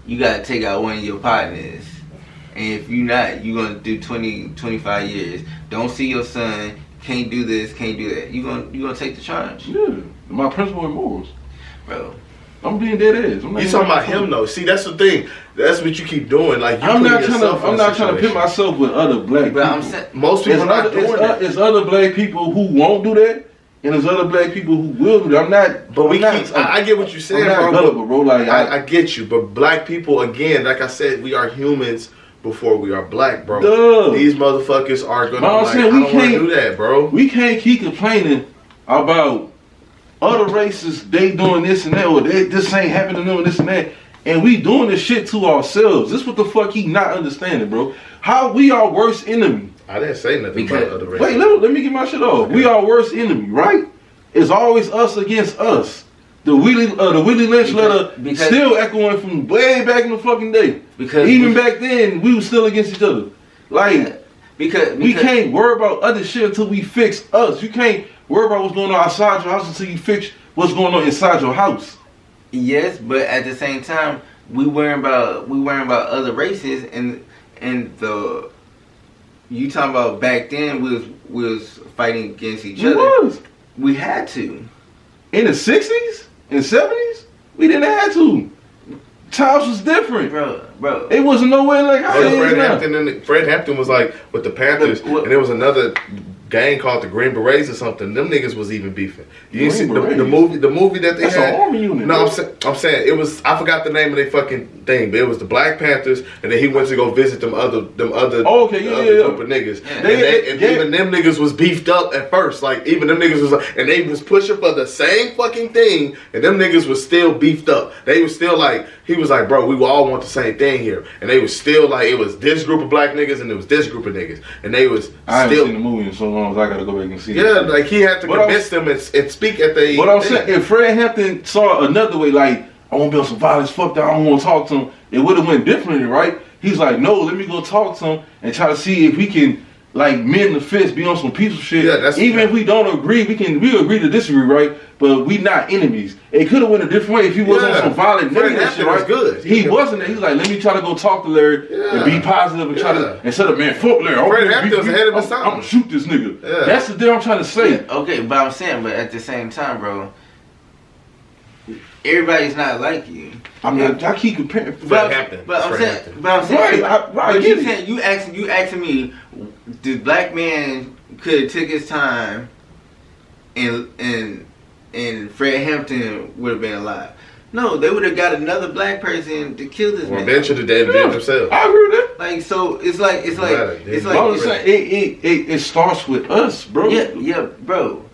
you got to take out one of your partners. And if you're not, you're going to do 20, 25 years. Don't see your son, can't do this, can't do that. You're gonna take the charge. Yeah. My principle and morals. Bro. I'm being dead ass. You talking about him though? See, that's the thing. That's what you keep doing. Like, I'm not trying to pit myself with other black people. I'm saying, most people not doing that. It's other black people who won't do that, and there's other black people who will do that. I'm not. But I get what you're saying, bro. Like, I get you. But black people, again, like I said, we are humans before we are black, bro. Duh. These motherfuckers are gonna be like, I don't want to do that, bro. We can't keep complaining about other races, they doing this and that, or this ain't happening to them, this and that, and we doing this shit to ourselves. This what the fuck he not understanding, bro. How we are worst enemy. I didn't say nothing about other races. Wait, let me get my shit off. Okay. We are worst enemy, right? It's always us against us. The Willie Lynch letter still echoing from way back in the fucking day. Because even back then, we were still against each other. Like, because we can't worry about other shit until we fix us. You can't worry about what's going on outside your house until you fix what's going on inside your house. Yes, but at the same time, we worrying about other races, and the you talking about back then we was fighting against each other. We had to. In the 60s and 70s, we didn't have to. Times was different, bro. It wasn't nowhere like how Fred Hampton was like with the Panthers, and there was another gang called the Green Berets or something. Them niggas was even beefing. You didn't see Green the Berets? movie that they That's had. an army unit. No, bro. I'm saying it was. I forgot the name of their fucking thing, but it was the Black Panthers, and then he went to go visit them other Oh, okay, yeah, yeah. group of niggas. Yeah. And even them niggas was beefed up at first. Like even them niggas was like, and they was pushing for the same fucking thing, and them niggas was still beefed up. They was still like, he was like, bro, we all want the same thing here, and they was still like, it was this group of black niggas and it was this group of niggas, and they was I haven't still. seen the movie in so long, so I gotta go back and see it. Yeah, like he had to But convince them and speak at the. But I'm saying, if Fred Hampton saw another way, like, I want to be on some violence, fuck that, I don't want to talk to him, it would have went differently, right? He's like, no, let me go talk to him and try to see if we can, like, mend the fist, be on some peaceful shit. Yeah, even if we don't agree, we agree to disagree, right? But we not enemies. It could have went a different way if he was on some violent Fred nigga Hampton shit, right? was good. He wasn't. He was like, let me try to go talk to Larry and be positive and try to, instead of, man, fuck Larry. Fred Hampton was ahead of his time. I'm going to shoot this nigga. Yeah. That's the thing I'm trying to say. Okay, but I'm saying, but at the same time, bro, everybody's not like you. I keep comparing. Fred Hampton. But I'm Fred saying, Hampton. but I'm saying, Right, I but get you it. saying you asking me, the black man could have took his time, and Fred Hampton would have been alive. No, they would have got another black person to kill this Well, man. eventually they did themselves. I agree with that. Like so, it's like But I'm saying it starts with us, bro. yeah, bro.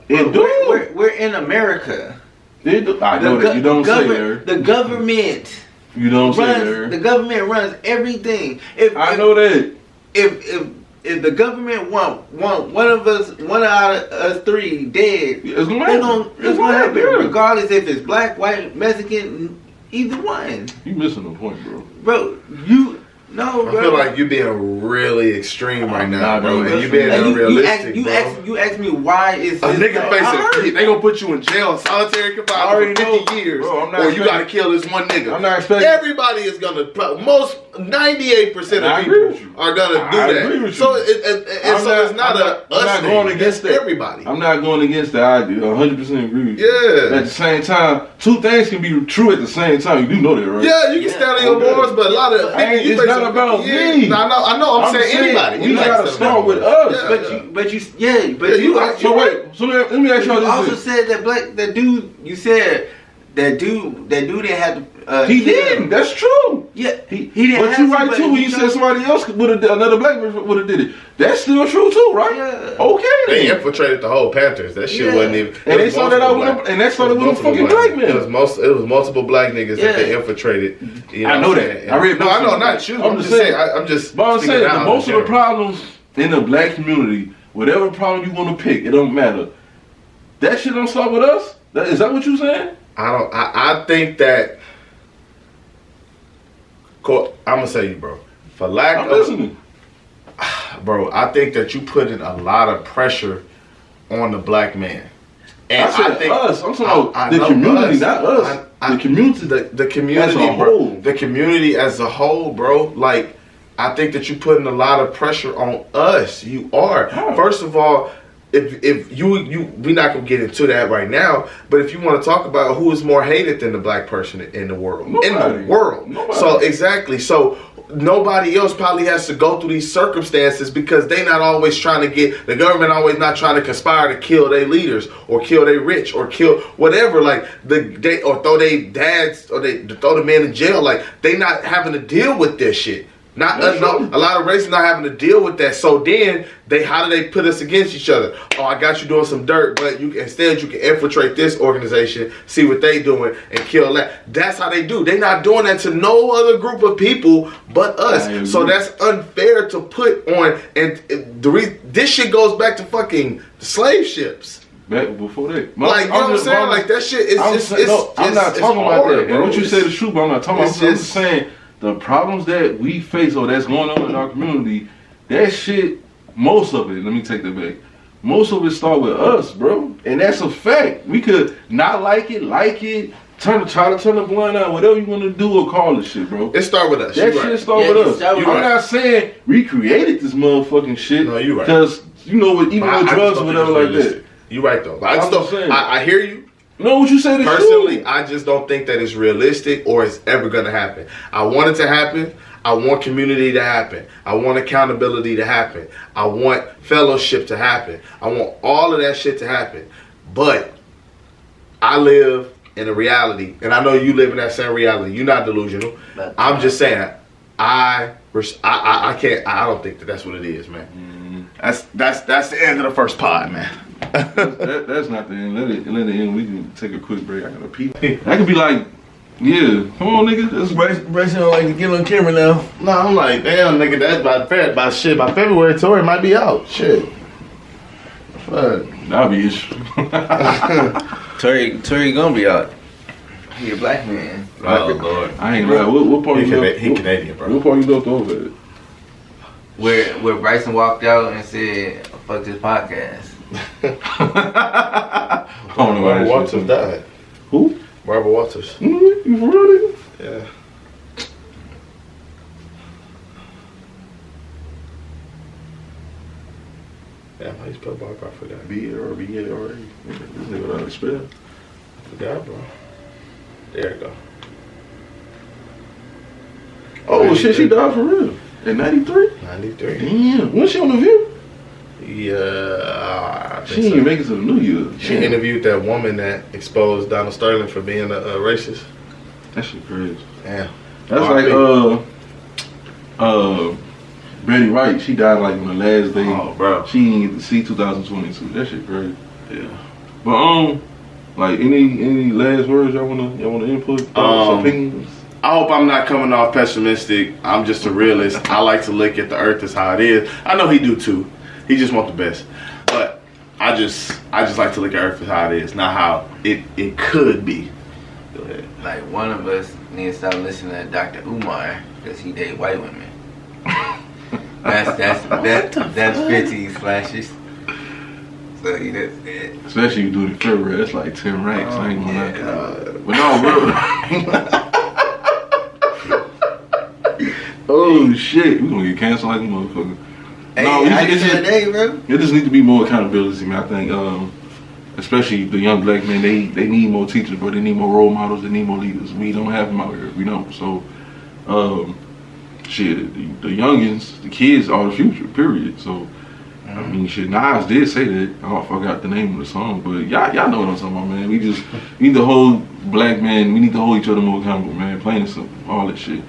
It do. We're in America. It do. I know that you don't say there. The government You don't say runs. there. The government runs everything. I know that. If the government want one out of us three dead, It's gonna it's gonna happen. yeah. Regardless if it's black, white, Mexican, either one. You missing the point, bro. Bro, I feel like you're being really extreme right now, Nah, bro. bro. And you being unrealistic, you ask me why is a nigga I facing, they gonna put you in jail, solitary I confinement already for 50 know. years, Bro, I'm not or you expecting- gotta kill this one nigga. I'm not expecting. Everybody is gonna, 98% I of agree with people you. are gonna do I that. agree with So you. it's not I'm us not thing. going against It's that. everybody. I'm not going against that. I do 100% agree with you. Yeah. At the same time, two things can be true at the same time. You do know that, right? Yeah, you can stand on your Okay. morals, but a lot of It's not about me. No, I know. I'm saying anybody. We gotta start with us. Yeah. but you right. So wait, so let me ask you y'all also this. said that dude. You said that dude didn't have to. He kill. didn't. That's true. Yeah, he didn't. But have you to, right but too when he you said chose- somebody else would have, another black person would have did it. That's still true too, right? Yeah. Okay They then. infiltrated the whole Panthers. That shit Yeah. wasn't even. And it they was started multiple out with black- and that started it was with a multiple fucking black man. It was multiple black niggas that they Yeah. infiltrated. You I know what I'm that. saying? I read No, books I know, on not that. you. I'm just saying. I'm just. But I'm speaking saying out that in most of the general. problems in the black community, whatever problem you want to pick, it don't matter. That shit don't start with us. Is that what you saying? I think that. I'm gonna say you, bro. For lack I'm of, listening. bro, I think that you put in a lot of pressure on the black man. And I said think us. I'm talking I about the know community, us. not us. I- the community. the community as a bro. whole. The community as a whole, bro. Like, I think that you putting a lot of pressure on us. You are. How? First of all, if you we're not gonna get into that right now, but if you want to talk about who is more hated than the black person in the world, Nobody. Nobody. So exactly. So nobody else probably has to go through these circumstances because they not always trying to get, the government always not trying to conspire to kill their leaders or kill their rich or kill whatever, like they or throw their dads or they throw the man in jail. Like, they not having to deal with this shit. Not That's no, true. a lot of races not having to deal with that. So then how do they put us against each other? Oh, I got you doing some dirt, but instead you can infiltrate this organization, see what they doing, and kill that. That's how they do. They not doing that to no other group of people but I us. agree. So that's unfair to put on. And this shit goes back to fucking slave ships. Back before that. Like, you know what I'm saying? Like, that shit is I'm just. not talking about hard, that. bro. And what you said is true, but I'm not talking about. It's I'm just just- saying the problems that we face or that's going on in our community. That shit, most of it. Let me take that back. Most of it start with us, bro, and that's a fact. We could not like it, try to turn the blind eye, whatever you want to do or call this shit, bro. It start with us. That You shit right. start Yeah, with it us. start with I'm us. not saying we created this motherfucking shit. No, you right. Because you know, even I with just drugs or don't whatever think like it's that. realistic. You right though. But I I'm just just don't. saying. I hear you. No, what you said is Personally, true. I just don't think that it's realistic or it's ever gonna happen. I want it to happen. I want community to happen. I want accountability to happen. I want fellowship to happen. I want all of that shit to happen. But I live in a reality, and I know you live in that same reality. You're not delusional. I'm just saying, I can't. I don't think that that's what it is, man. That's the end of the first pod, man. That's not the end. Let it end. We can take a quick break. I gotta pee. I could be like, yeah, come on, nigga. That's Bryce don't like to get on camera now. No, I'm like, damn, nigga, that's by February tour, it might be out. Shit. Fuck. that'll be issue. Tory gonna be out. He a black man. Oh, Lord. I ain't right. What part He you left? Canadian, bro. What part you left over at? Where Bryson walked out and said, "Fuck this podcast." I don't know why Barbara that Walters shit- died. Who? Barbara Walters. You for real, nigga? Yeah. Damn, how you spell Barbara? I forgot. B-A-R-B-A-R-A. This nigga what I spell. I forgot, bro. There you go. Oh shit, she died for real. At 93? 93. Damn. When she on the View? Yeah, I She think didn't so. even make it to the New Year. She Damn. interviewed that woman that exposed Donald Sterling for being a racist. That shit crazy. Damn. That's R.I.P. like Betty Wright. She died like on the last day. Oh, bro. She didn't get to see 2022. That shit crazy. Yeah. But like any last words y'all wanna input? Thoughts, opinions? I hope I'm not coming off pessimistic. I'm just a realist. I like to look at the earth as how it is. I know he do too. He just want the best. But I just like to look at earth as how it is, not how it could be. Go ahead. Like one of us needs to start listening to Dr. Umar because he date white women. That's 15 slashes. So he does that. Especially if you do it in February, that's like 10 racks. I ain't gonna Yeah. lie. But no, bro. Oh shit, we gonna get canceled like a motherfucker. Hey, No, how you it's feel just- today, bro? It just need to be more accountability, man. I think, especially the young black men, they need more teachers, but they need more role models. They need more leaders. We don't have them out here. We don't. So, shit, the youngins, the kids are the future. Period. So, I mean, shit. Nas did say that. I forgot the name of the song, but y'all know what I'm talking about, man. We need to hold black men. We need to hold each other more accountable, man. Plain and simple. All that shit.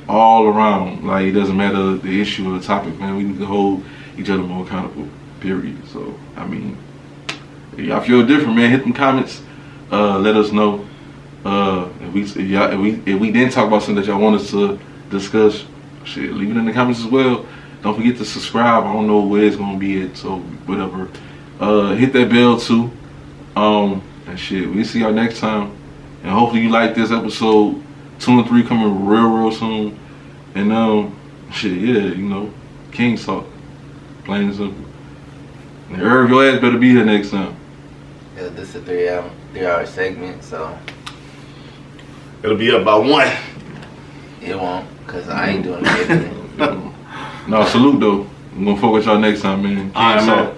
All around, like it doesn't matter the issue or the topic, man. We need to hold each other more accountable. Period. So I mean, if y'all feel different, man, hit them comments. Let us know. If we didn't talk about something that y'all want us to discuss, shit, leave it in the comments as well. Don't forget to subscribe. I don't know where it's gonna be at, so whatever. Hit that bell too. And shit, we'll see y'all next time. And hopefully you like this episode. 2 and 3 coming real soon. And shit, yeah, you know, Kingz talk. Plain and simple. And Irv, your ass better be here next time. Yeah, this is a 3-hour segment, so It'll be up by 1. it won't, cause I ain't doing anything. No, salute though. I'm gonna fuck with y'all next time, man. All right, Kingz man. talk.